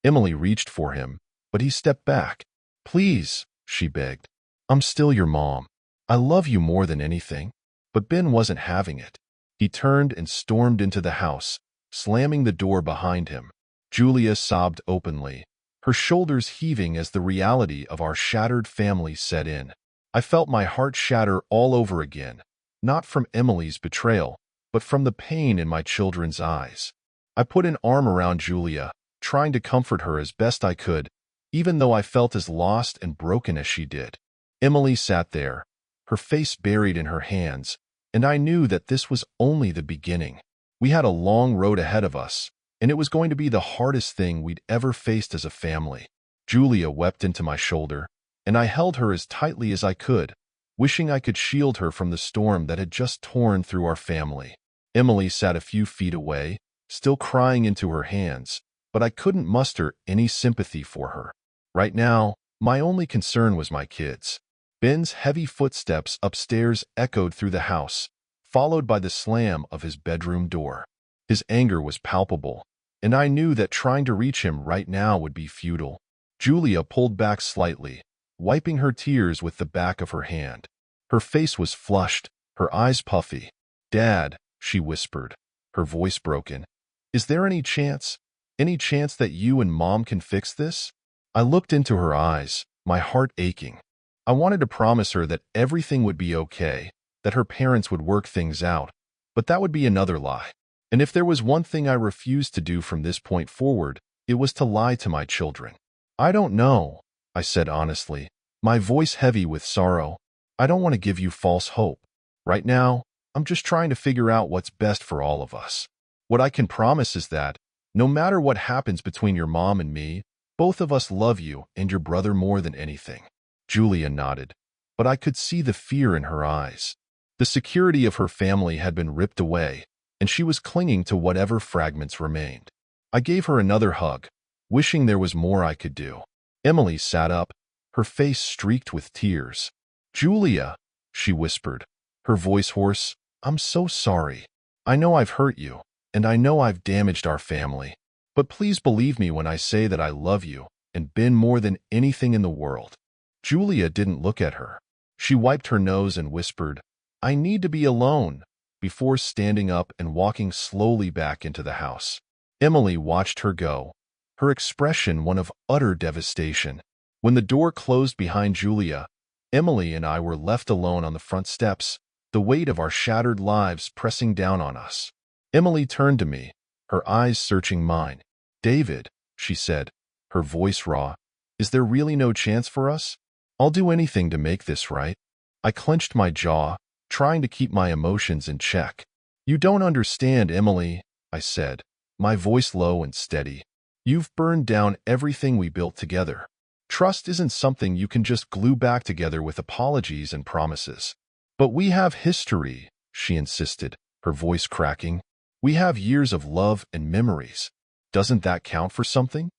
Emily reached for him, but he stepped back. Please, she begged. I'm still your mom. I love you more than anything. But Ben wasn't having it. He turned and stormed into the house, slamming the door behind him. Julia sobbed openly, her shoulders heaving as the reality of our shattered family set in. I felt my heart shatter all over again, not from Emily's betrayal, but from the pain in my children's eyes. I put an arm around Julia, trying to comfort her as best I could, even though I felt as lost and broken as she did. Emily sat there, her face buried in her hands, and I knew that this was only the beginning. We had a long road ahead of us, and it was going to be the hardest thing we'd ever faced as a family. Julia wept into my shoulder, and I held her as tightly as I could, wishing I could shield her from the storm that had just torn through our family. Emily sat a few feet away, still crying into her hands, but I couldn't muster any sympathy for her. Right now, my only concern was my kids. Ben's heavy footsteps upstairs echoed through the house, followed by the slam of his bedroom door. His anger was palpable, and I knew that trying to reach him right now would be futile. Julia pulled back slightly, wiping her tears with the back of her hand. Her face was flushed, her eyes puffy. Dad, she whispered, her voice broken. Is there any chance that you and Mom can fix this? I looked into her eyes, my heart aching. I wanted to promise her that everything would be okay, that her parents would work things out, but that would be another lie. And if there was one thing I refused to do from this point forward, it was to lie to my children. I don't know, I said honestly, my voice heavy with sorrow. I don't want to give you false hope. Right now, I'm just trying to figure out what's best for all of us. What I can promise is that, no matter what happens between your mom and me, both of us love you and your brother more than anything. Julia nodded, but I could see the fear in her eyes. The security of her family had been ripped away, and she was clinging to whatever fragments remained. I gave her another hug, wishing there was more I could do. Emily sat up, her face streaked with tears. "Julia," she whispered, her voice hoarse, "I'm so sorry. I know I've hurt you, and I know I've damaged our family. But please believe me when I say that I love you and Ben more than anything in the world." Julia didn't look at her. She wiped her nose and whispered, "I need to be alone," before standing up and walking slowly back into the house. Emily watched her go, her expression one of utter devastation. When the door closed behind Julia, Emily and I were left alone on the front steps, the weight of our shattered lives pressing down on us. Emily turned to me, her eyes searching mine. "David," she said, her voice raw, "is there really no chance for us? I'll do anything to make this right." I clenched my jaw, trying to keep my emotions in check. "You don't understand, Emily," I said, my voice low and steady. "You've burned down everything we built together. Trust isn't something you can just glue back together with apologies and promises." "But we have history," she insisted, her voice cracking. "We have years of love and memories. Doesn't that count for something?"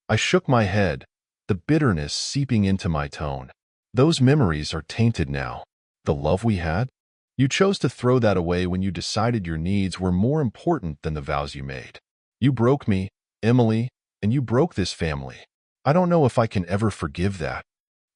I shook my head, the bitterness seeping into my tone. "Those memories are tainted now. The love we had? You chose to throw that away when you decided your needs were more important than the vows you made. You broke me, Emily, and you broke this family. I don't know if I can ever forgive that."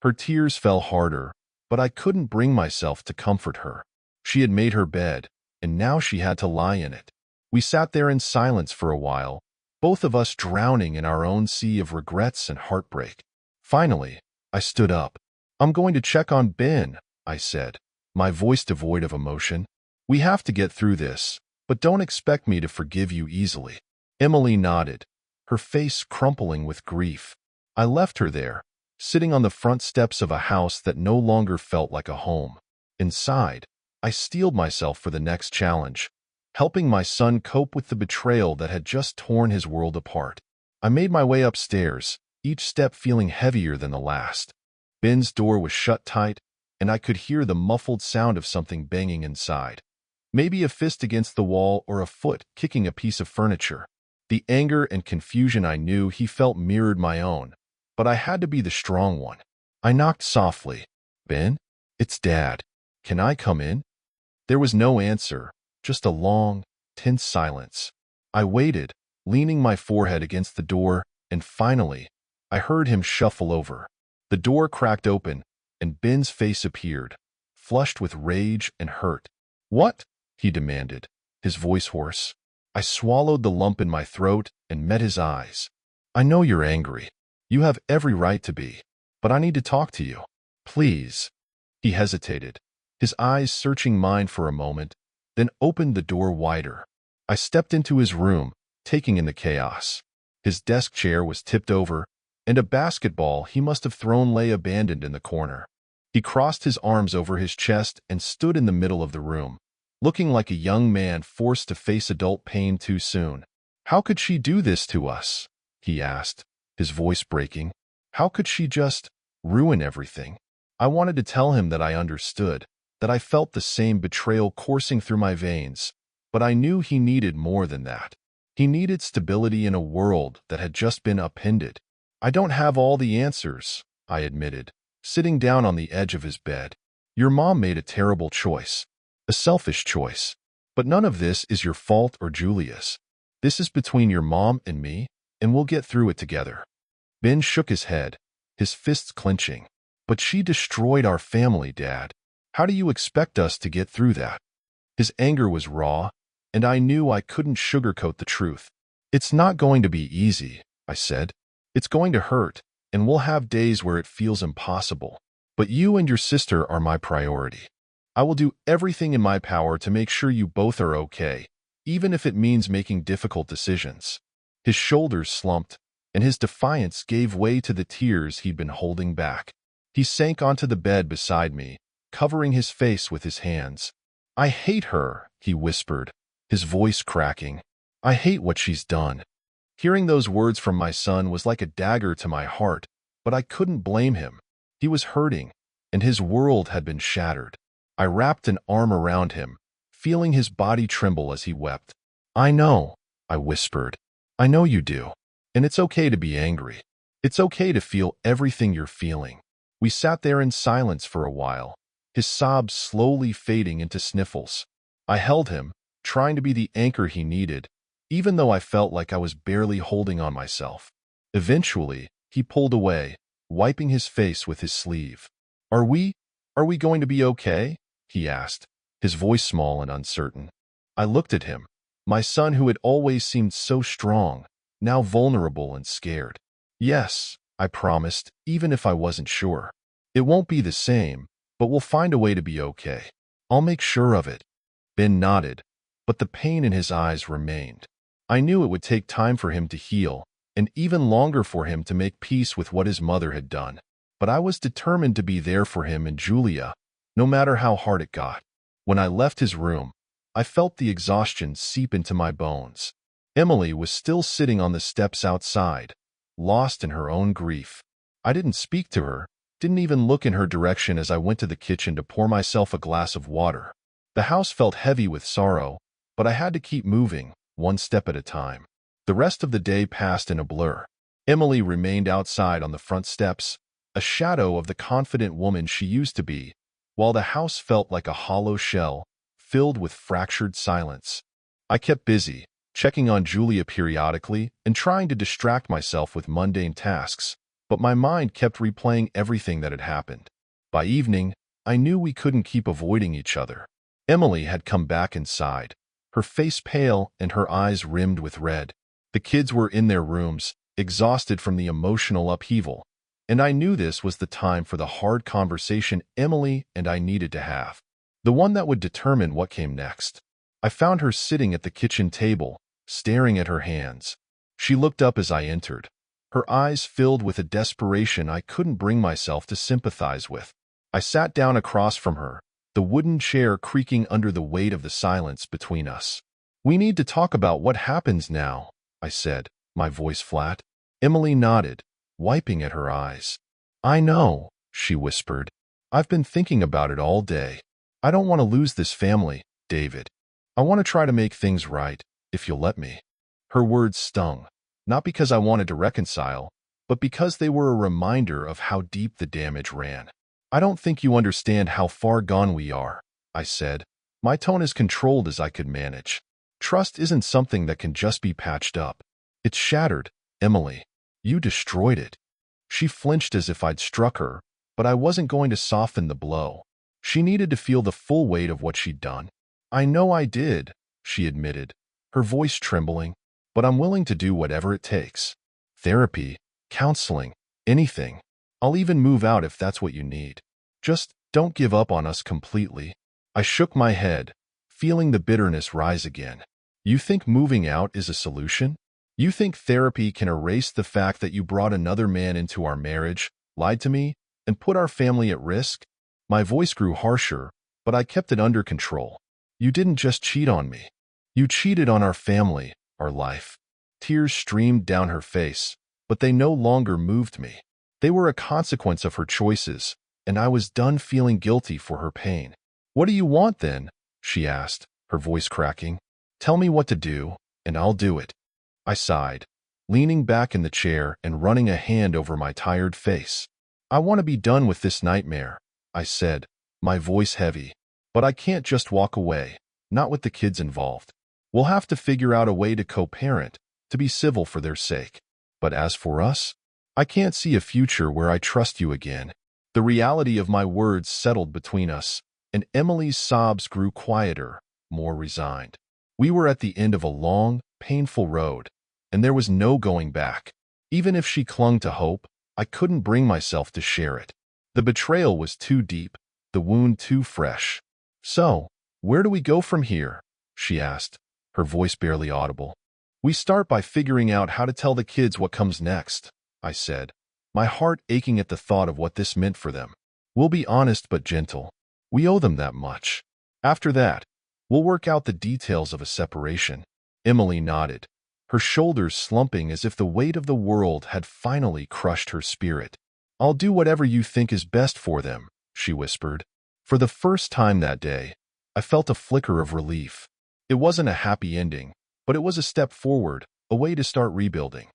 Her tears fell harder, but I couldn't bring myself to comfort her. She had made her bed, and now she had to lie in it. We sat there in silence for a while, both of us drowning in our own sea of regrets and heartbreak. Finally, I stood up. "I'm going to check on Ben," I said, my voice devoid of emotion. "We have to get through this, but don't expect me to forgive you easily." Emily nodded, her face crumpling with grief. I left her there, sitting on the front steps of a house that no longer felt like a home. Inside, I steeled myself for the next challenge, helping my son cope with the betrayal that had just torn his world apart. I made my way upstairs, each step feeling heavier than the last. Ben's door was shut tight, and I could hear the muffled sound of something banging inside. Maybe a fist against the wall or a foot kicking a piece of furniture. The anger and confusion I knew he felt mirrored my own, but I had to be the strong one. I knocked softly. "Ben? It's Dad. Can I come in?" There was no answer, just a long, tense silence. I waited, leaning my forehead against the door, and finally, I heard him shuffle over. The door cracked open, and Ben's face appeared, flushed with rage and hurt. "What?" he demanded, his voice hoarse. I swallowed the lump in my throat and met his eyes. "I know you're angry. You have every right to be. But I need to talk to you. Please." He hesitated, his eyes searching mine for a moment, then opened the door wider. I stepped into his room, taking in the chaos. His desk chair was tipped over, and a basketball he must have thrown lay abandoned in the corner. He crossed his arms over his chest and stood in the middle of the room, looking like a young man forced to face adult pain too soon. "How could she do this to us?" he asked, his voice breaking. "How could she just ruin everything?" I wanted to tell him that I understood, that I felt the same betrayal coursing through my veins, but I knew he needed more than that. He needed stability in a world that had just been upended. "I don't have all the answers," I admitted, sitting down on the edge of his bed. "Your mom made a terrible choice. A selfish choice. But none of this is your fault or Julia's. This is between your mom and me, and we'll get through it together." Ben shook his head, his fists clenching. "But she destroyed our family, Dad. How do you expect us to get through that?" His anger was raw, and I knew I couldn't sugarcoat the truth. "It's not going to be easy," I said. "It's going to hurt, and we'll have days where it feels impossible. But you and your sister are my priority. I will do everything in my power to make sure you both are okay, even if it means making difficult decisions." His shoulders slumped, and his defiance gave way to the tears he'd been holding back. He sank onto the bed beside me, covering his face with his hands. "I hate her," he whispered, his voice cracking. "I hate what she's done." Hearing those words from my son was like a dagger to my heart, but I couldn't blame him. He was hurting, and his world had been shattered. I wrapped an arm around him, feeling his body tremble as he wept. "I know," I whispered. "I know you do. And it's okay to be angry. It's okay to feel everything you're feeling. We sat there in silence for a while, his sobs slowly fading into sniffles. I held him, trying to be the anchor he needed, even though I felt like I was barely holding on myself. Eventually, he pulled away, wiping his face with his sleeve. Are we going to be okay?" he asked, his voice small and uncertain. I looked at him, my son who had always seemed so strong, now vulnerable and scared. "Yes," I promised, even if I wasn't sure. "It won't be the same, but we'll find a way to be okay. I'll make sure of it." Ben nodded, but the pain in his eyes remained. I knew it would take time for him to heal, and even longer for him to make peace with what his mother had done. But I was determined to be there for him and Julia, no matter how hard it got. When I left his room, I felt the exhaustion seep into my bones. Emily was still sitting on the steps outside, lost in her own grief. I didn't speak to her, didn't even look in her direction as I went to the kitchen to pour myself a glass of water. The house felt heavy with sorrow, but I had to keep moving, one step at a time. The rest of the day passed in a blur. Emily remained outside on the front steps, a shadow of the confident woman she used to be, while the house felt like a hollow shell, filled with fractured silence. I kept busy, checking on Julia periodically and trying to distract myself with mundane tasks, but my mind kept replaying everything that had happened. By evening, I knew we couldn't keep avoiding each other. Emily had come back inside, her face pale and her eyes rimmed with red. The kids were in their rooms, exhausted from the emotional upheaval, and I knew this was the time for the hard conversation Emily and I needed to have, the one that would determine what came next. I found her sitting at the kitchen table, staring at her hands. She looked up as I entered, her eyes filled with a desperation I couldn't bring myself to sympathize with. I sat down across from her, the wooden chair creaking under the weight of the silence between us. "We need to talk about what happens now," I said, my voice flat. Emily nodded, wiping at her eyes. "I know," she whispered. "I've been thinking about it all day. I don't want to lose this family, David. I want to try to make things right, if you'll let me." Her words stung, not because I wanted to reconcile, but because they were a reminder of how deep the damage ran. "I don't think you understand how far gone we are," I said, my tone as controlled as I could manage. "Trust isn't something that can just be patched up. It's shattered, Emily. You destroyed it." She flinched as if I'd struck her, but I wasn't going to soften the blow. She needed to feel the full weight of what she'd done. "I know I did," she admitted, her voice trembling, "but I'm willing to do whatever it takes. Therapy, counseling, anything. I'll even move out if that's what you need. Just don't give up on us completely." I shook my head, feeling the bitterness rise again. "You think moving out is a solution? You think therapy can erase the fact that you brought another man into our marriage, lied to me, and put our family at risk?" My voice grew harsher, but I kept it under control. "You didn't just cheat on me. You cheated on our family, our life." Tears streamed down her face, but they no longer moved me. They were a consequence of her choices, and I was done feeling guilty for her pain. "What do you want then?" she asked, her voice cracking. "Tell me what to do, and I'll do it." I sighed, leaning back in the chair and running a hand over my tired face. "I want to be done with this nightmare," I said, my voice heavy. "But I can't just walk away, not with the kids involved. We'll have to figure out a way to co-parent, to be civil for their sake. But as for us, I can't see a future where I trust you again." The reality of my words settled between us, and Emily's sobs grew quieter, more resigned. We were at the end of a long, painful road, and there was no going back. Even if she clung to hope, I couldn't bring myself to share it. The betrayal was too deep, the wound too fresh. "So, where do we go from here?" she asked, her voice barely audible. "We start by figuring out how to tell the kids what comes next," I said, my heart aching at the thought of what this meant for them. "We'll be honest but gentle. We owe them that much. After that, we'll work out the details of a separation." Emily nodded, her shoulders slumping as if the weight of the world had finally crushed her spirit. "I'll do whatever you think is best for them," she whispered. For the first time that day, I felt a flicker of relief. It wasn't a happy ending, but it was a step forward, a way to start rebuilding.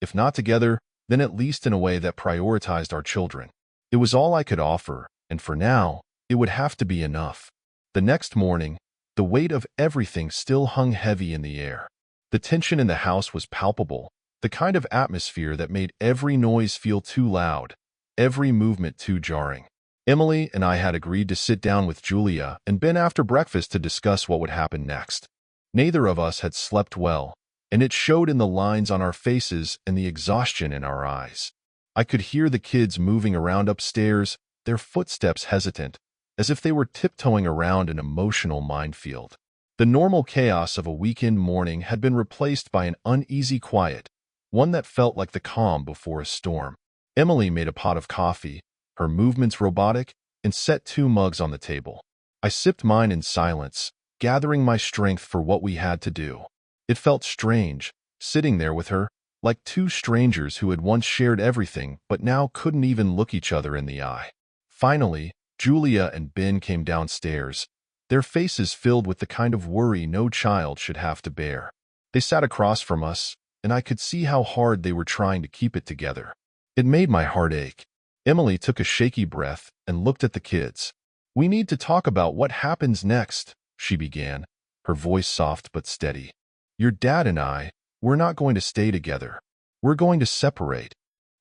If not together, then at least in a way that prioritized our children. It was all I could offer, and for now, it would have to be enough. The next morning, the weight of everything still hung heavy in the air. The tension in the house was palpable, the kind of atmosphere that made every noise feel too loud, every movement too jarring. Emily and I had agreed to sit down with Julia and Ben after breakfast to discuss what would happen next. Neither of us had slept well, and it showed in the lines on our faces and the exhaustion in our eyes. I could hear the kids moving around upstairs, their footsteps hesitant, as if they were tiptoeing around an emotional minefield. The normal chaos of a weekend morning had been replaced by an uneasy quiet, one that felt like the calm before a storm. Emily made a pot of coffee, her movements robotic, and set 2 mugs on the table. I sipped mine in silence, gathering my strength for what we had to do. It felt strange, sitting there with her, like 2 strangers who had once shared everything but now couldn't even look each other in the eye. Finally, Julia and Ben came downstairs, their faces filled with the kind of worry no child should have to bear. They sat across from us, and I could see how hard they were trying to keep it together. It made my heart ache. Emily took a shaky breath and looked at the kids. "We need to talk about what happens next," she began, her voice soft but steady. "Your dad and I, we're not going to stay together. We're going to separate."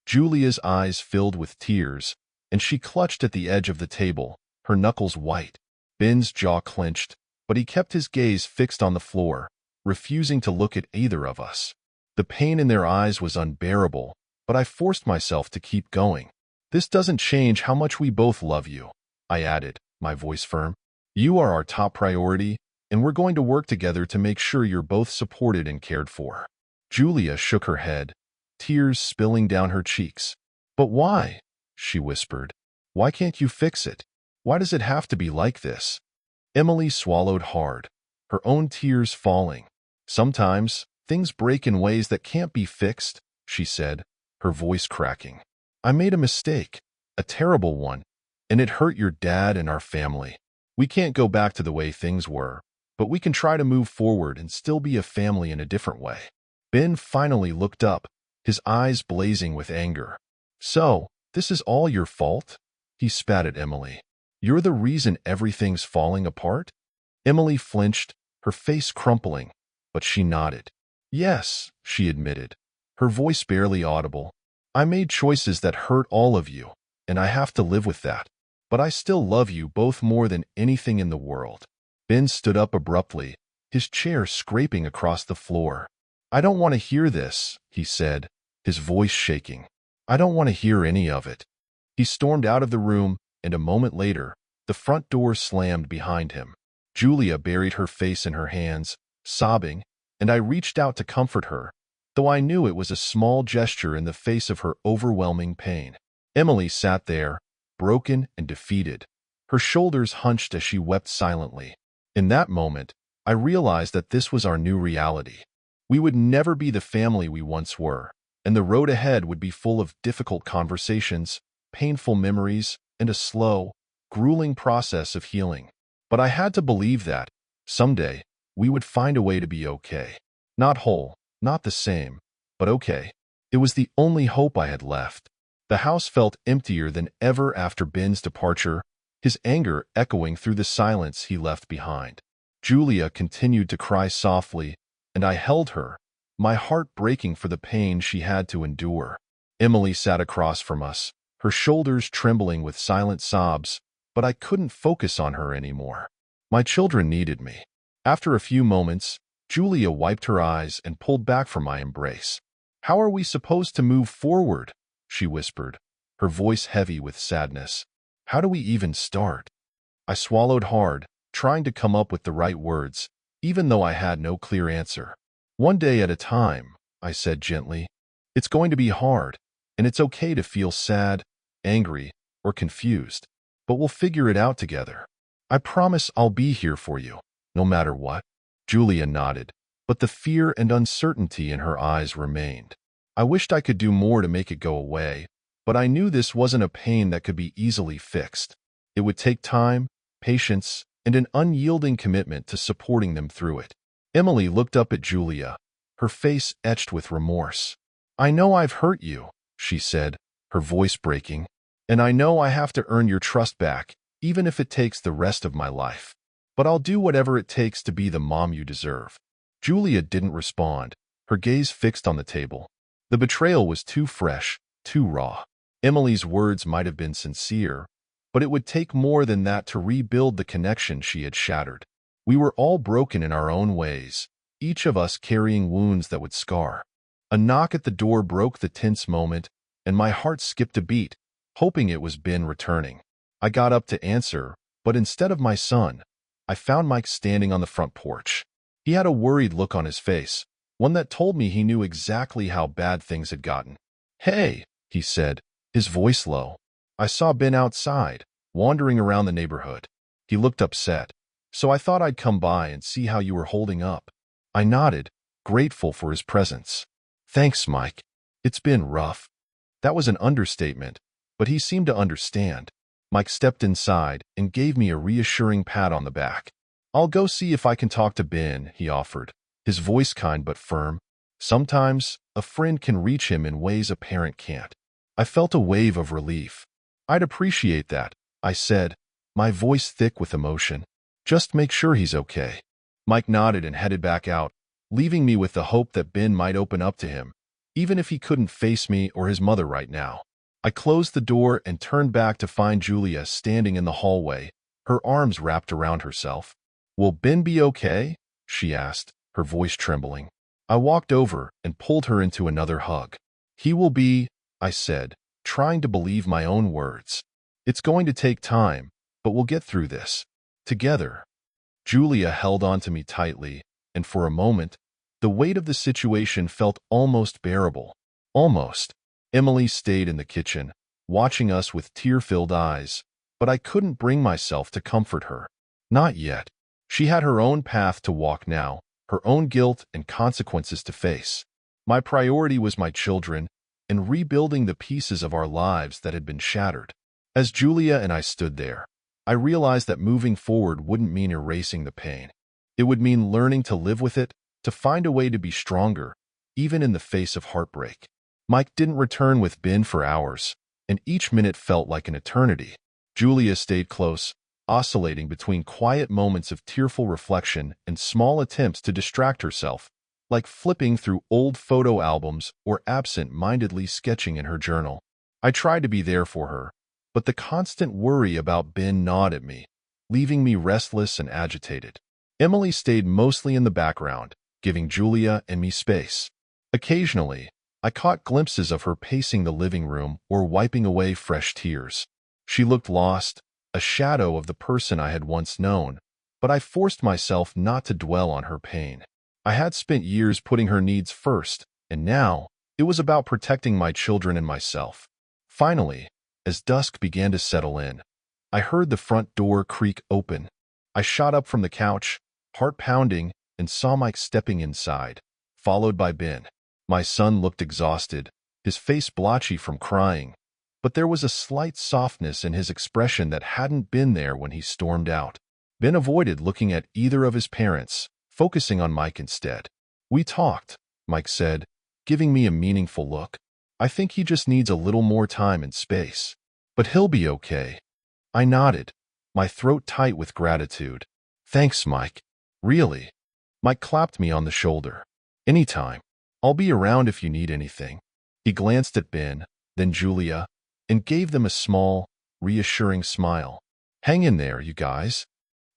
Julia's eyes filled with tears, and she clutched at the edge of the table, her knuckles white. Ben's jaw clenched, but he kept his gaze fixed on the floor, refusing to look at either of us. The pain in their eyes was unbearable, but I forced myself to keep going. "This doesn't change how much we both love you," I added, my voice firm. "You are our top priority, and we're going to work together to make sure you're both supported and cared for." Julia shook her head, tears spilling down her cheeks. "But why?" she whispered. "Why can't you fix it? Why does it have to be like this?" Emily swallowed hard, her own tears falling. "Sometimes, things break in ways that can't be fixed," she said, her voice cracking. "I made a mistake, a terrible one, and it hurt your dad and our family. We can't go back to the way things were, but we can try to move forward and still be a family in a different way." Ben finally looked up, his eyes blazing with anger. "So, this is all your fault?" he spat at Emily. "You're the reason everything's falling apart?" Emily flinched, her face crumpling, but she nodded. "Yes," she admitted, her voice barely audible. "I made choices that hurt all of you, and I have to live with that. But I still love you both more than anything in the world." Ben stood up abruptly, his chair scraping across the floor. "I don't want to hear this," he said, his voice shaking. "I don't want to hear any of it." He stormed out of the room, and a moment later, the front door slammed behind him. Julia buried her face in her hands, sobbing, and I reached out to comfort her, though I knew it was a small gesture in the face of her overwhelming pain. Emily sat there, broken and defeated, her shoulders hunched as she wept silently. In that moment, I realized that this was our new reality. We would never be the family we once were, and the road ahead would be full of difficult conversations, painful memories, and a slow, grueling process of healing. But I had to believe that, someday, we would find a way to be okay. Not whole, not the same, but okay. It was the only hope I had left. The house felt emptier than ever after Ben's departure, his anger echoing through the silence he left behind. Julia continued to cry softly, and I held her, my heart breaking for the pain she had to endure. Emily sat across from us, her shoulders trembling with silent sobs, but I couldn't focus on her anymore. My children needed me. After a few moments, Julia wiped her eyes and pulled back from my embrace. "How are we supposed to move forward?" she whispered, her voice heavy with sadness. "How do we even start?" I swallowed hard, trying to come up with the right words, even though I had no clear answer. "One day at a time," I said gently. "It's going to be hard, and it's okay to feel sad, angry, or confused, but we'll figure it out together. I promise I'll be here for you, no matter what." Julia nodded, but the fear and uncertainty in her eyes remained. I wished I could do more to make it go away, but I knew this wasn't a pain that could be easily fixed. It would take time, patience, and an unyielding commitment to supporting them through it. Emily looked up at Julia, her face etched with remorse. "I know I've hurt you," she said, her voice breaking. "And I know I have to earn your trust back, even if it takes the rest of my life. But I'll do whatever it takes to be the mom you deserve." Julia didn't respond, her gaze fixed on the table. The betrayal was too fresh, too raw. Emily's words might have been sincere, but it would take more than that to rebuild the connection she had shattered. We were all broken in our own ways, each of us carrying wounds that would scar. A knock at the door broke the tense moment, and my heart skipped a beat, hoping it was Ben returning. I got up to answer, but instead of my son, I found Mike standing on the front porch. He had a worried look on his face, one that told me he knew exactly how bad things had gotten. "Hey," he said, his voice low. "I saw Ben outside, wandering around the neighborhood." He looked upset. "So I thought I'd come by and see how you were holding up." I nodded, grateful for his presence. "Thanks, Mike. It's been rough." That was an understatement, but he seemed to understand. Mike stepped inside and gave me a reassuring pat on the back. "I'll go see if I can talk to Ben," he offered, his voice kind but firm. Sometimes, a friend can reach him in ways a parent can't. I felt a wave of relief. "I'd appreciate that," I said, my voice thick with emotion. "Just make sure he's okay." Mike nodded and headed back out, leaving me with the hope that Ben might open up to him, even if he couldn't face me or his mother right now. I closed the door and turned back to find Julia standing in the hallway, her arms wrapped around herself. "Will Ben be okay?" she asked, her voice trembling. I walked over and pulled her into another hug. "He will be," I said, trying to believe my own words. "It's going to take time, but we'll get through this. Together." Julia held on to me tightly, and for a moment, the weight of the situation felt almost bearable. Almost. Emily stayed in the kitchen, watching us with tear-filled eyes, but I couldn't bring myself to comfort her. Not yet. She had her own path to walk now, her own guilt and consequences to face. My priority was my children and rebuilding the pieces of our lives that had been shattered. As Julia and I stood there, I realized that moving forward wouldn't mean erasing the pain. It would mean learning to live with it, to find a way to be stronger, even in the face of heartbreak. Mike didn't return with Ben for hours, and each minute felt like an eternity. Julia stayed close, oscillating between quiet moments of tearful reflection and small attempts to distract herself, like flipping through old photo albums or absent-mindedly sketching in her journal. I tried to be there for her, but the constant worry about Ben gnawed at me, leaving me restless and agitated. Emily stayed mostly in the background, giving Julia and me space. Occasionally, I caught glimpses of her pacing the living room or wiping away fresh tears. She looked lost, a shadow of the person I had once known, but I forced myself not to dwell on her pain. I had spent years putting her needs first, and now it was about protecting my children and myself. Finally, as dusk began to settle in, I heard the front door creak open. I shot up from the couch, heart pounding, and saw Mike stepping inside, followed by Ben. My son looked exhausted, his face blotchy from crying, but there was a slight softness in his expression that hadn't been there when he stormed out. Ben avoided looking at either of his parents, focusing on Mike instead. "We talked," Mike said, giving me a meaningful look. "I think he just needs a little more time and space. But he'll be okay." I nodded, my throat tight with gratitude. "Thanks, Mike. Really." Mike clapped me on the shoulder. "Anytime. I'll be around if you need anything." He glanced at Ben, then Julia, and gave them a small, reassuring smile. "Hang in there, you guys."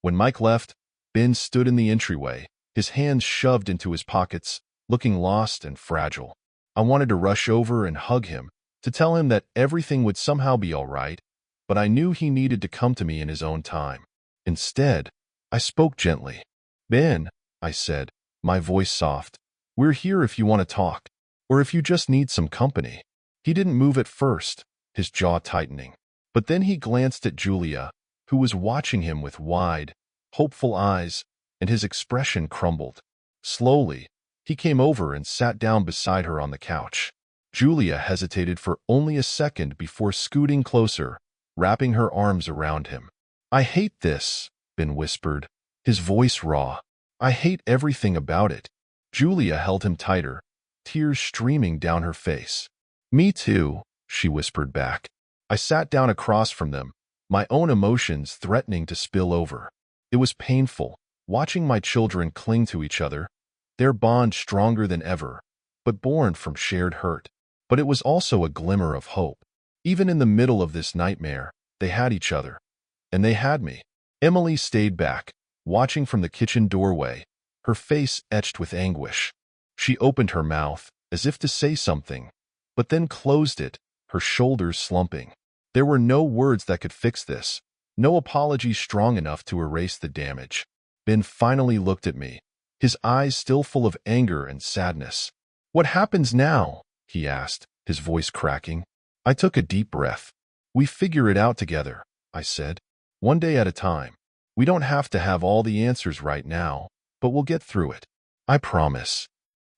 When Mike left, Ben stood in the entryway, his hands shoved into his pockets, looking lost and fragile. I wanted to rush over and hug him, to tell him that everything would somehow be all right, but I knew he needed to come to me in his own time. Instead, I spoke gently. "Ben," I said, my voice soft, "we're here if you want to talk, or if you just need some company." He didn't move at first, his jaw tightening. But then he glanced at Julia, who was watching him with wide, hopeful eyes, and his expression crumbled. Slowly, he came over and sat down beside her on the couch. Julia hesitated for only a second before scooting closer, wrapping her arms around him. "I hate this," Ben whispered, his voice raw. "I hate everything about it." Julia held him tighter, tears streaming down her face. Me too, she whispered back. I sat down across from them, my own emotions threatening to spill over. It was painful, watching my children cling to each other, their bond stronger than ever, but born from shared hurt. But it was also a glimmer of hope. Even in the middle of this nightmare, they had each other. And they had me. Emily stayed back, watching from the kitchen doorway, her face etched with anguish. She opened her mouth, as if to say something, but then closed it, her shoulders slumping. There were no words that could fix this, no apology strong enough to erase the damage. Ben finally looked at me, his eyes still full of anger and sadness. "What happens now?" he asked, his voice cracking. I took a deep breath. "We figure it out together," I said. "One day at a time. We don't have to have all the answers right now, but we'll get through it. I promise."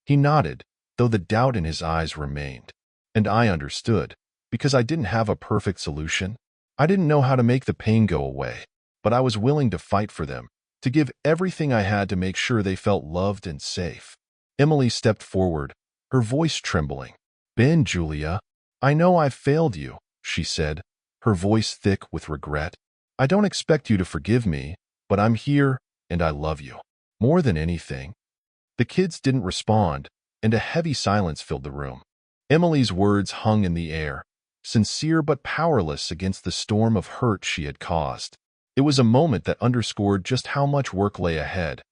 He nodded, though the doubt in his eyes remained. And I understood, because I didn't have a perfect solution. I didn't know how to make the pain go away, but I was willing to fight for them, to give everything I had to make sure they felt loved and safe. Emily stepped forward, her voice trembling. "Ben, Julia, I know I've failed you," she said, her voice thick with regret. "I don't expect you to forgive me, but I'm here, and I love you. More than anything." The kids didn't respond, and a heavy silence filled the room. Emily's words hung in the air, sincere but powerless against the storm of hurt she had caused. It was a moment that underscored just how much work lay ahead,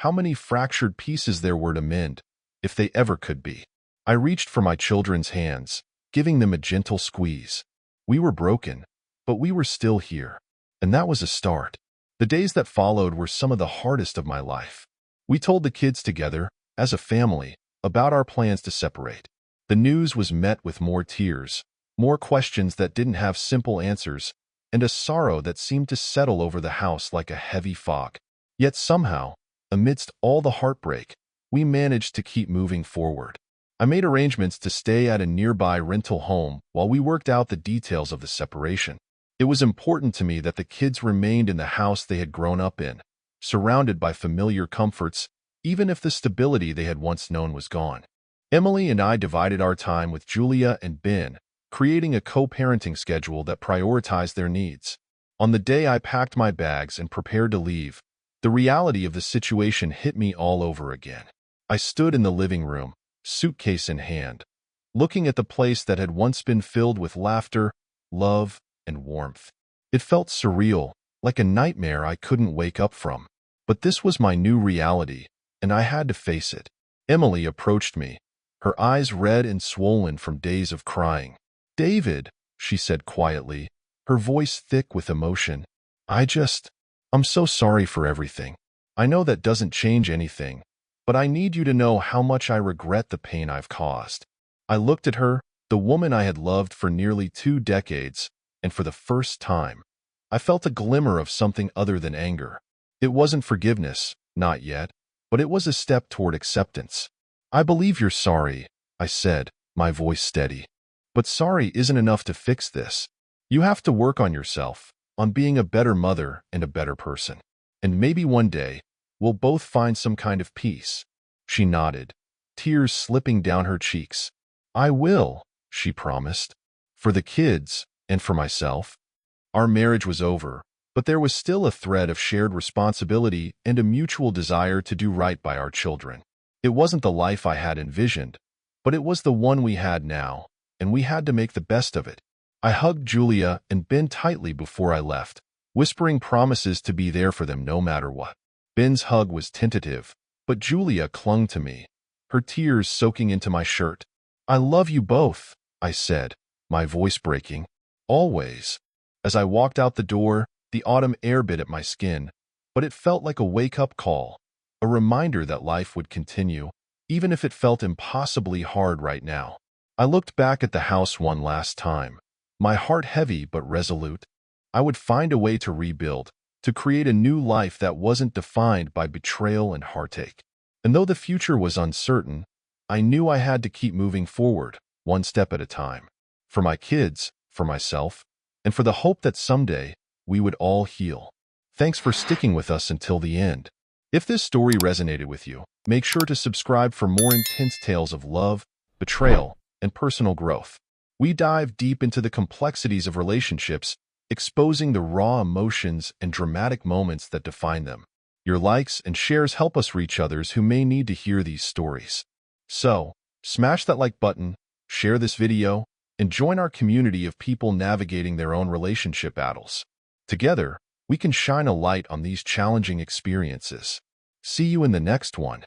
how many fractured pieces there were to mend, if they ever could be. I reached for my children's hands, giving them a gentle squeeze. We were broken, but we were still here, and that was a start. The days that followed were some of the hardest of my life. We told the kids together, as a family, about our plans to separate. The news was met with more tears, more questions that didn't have simple answers, and a sorrow that seemed to settle over the house like a heavy fog. Yet somehow, amidst all the heartbreak, we managed to keep moving forward. I made arrangements to stay at a nearby rental home while we worked out the details of the separation. It was important to me that the kids remained in the house they had grown up in, surrounded by familiar comforts, even if the stability they had once known was gone. Emily and I divided our time with Julia and Ben, creating a co-parenting schedule that prioritized their needs. On the day I packed my bags and prepared to leave, the reality of the situation hit me all over again. I stood in the living room, suitcase in hand, looking at the place that had once been filled with laughter, love, and warmth. It felt surreal, like a nightmare I couldn't wake up from. But this was my new reality, and I had to face it. Emily approached me, her eyes red and swollen from days of crying. "David," she said quietly, her voice thick with emotion, I'm so sorry for everything. I know that doesn't change anything, but I need you to know how much I regret the pain I've caused." I looked at her, the woman I had loved for nearly 2 decades, and for the first time, I felt a glimmer of something other than anger. It wasn't forgiveness, not yet, but it was a step toward acceptance. "I believe you're sorry," I said, my voice steady. "But sorry isn't enough to fix this. You have to work on yourself, on being a better mother and a better person. And maybe one day, we'll both find some kind of peace." She nodded, tears slipping down her cheeks. "I will," she promised. For the kids, and for myself. Our marriage was over, but there was still a thread of shared responsibility and a mutual desire to do right by our children. It wasn't the life I had envisioned, but it was the one we had now, and we had to make the best of it. I hugged Julia and Ben tightly before I left, whispering promises to be there for them no matter what. Ben's hug was tentative, but Julia clung to me, her tears soaking into my shirt. "I love you both," I said, my voice breaking. "Always." As I walked out the door, the autumn air bit at my skin, but it felt like a wake-up call, a reminder that life would continue, even if it felt impossibly hard right now. I looked back at the house one last time, my heart heavy but resolute. I would find a way to rebuild, to create a new life that wasn't defined by betrayal and heartache. And though the future was uncertain, I knew I had to keep moving forward, one step at a time. For my kids, for myself, and for the hope that someday we would all heal. Thanks for sticking with us until the end. If this story resonated with you, make sure to subscribe for more intense tales of love, betrayal, and personal growth. We dive deep into the complexities of relationships, exposing the raw emotions and dramatic moments that define them. Your likes and shares help us reach others who may need to hear these stories. So, smash that like button, share this video, and join our community of people navigating their own relationship battles. Together, we can shine a light on these challenging experiences. See you in the next one.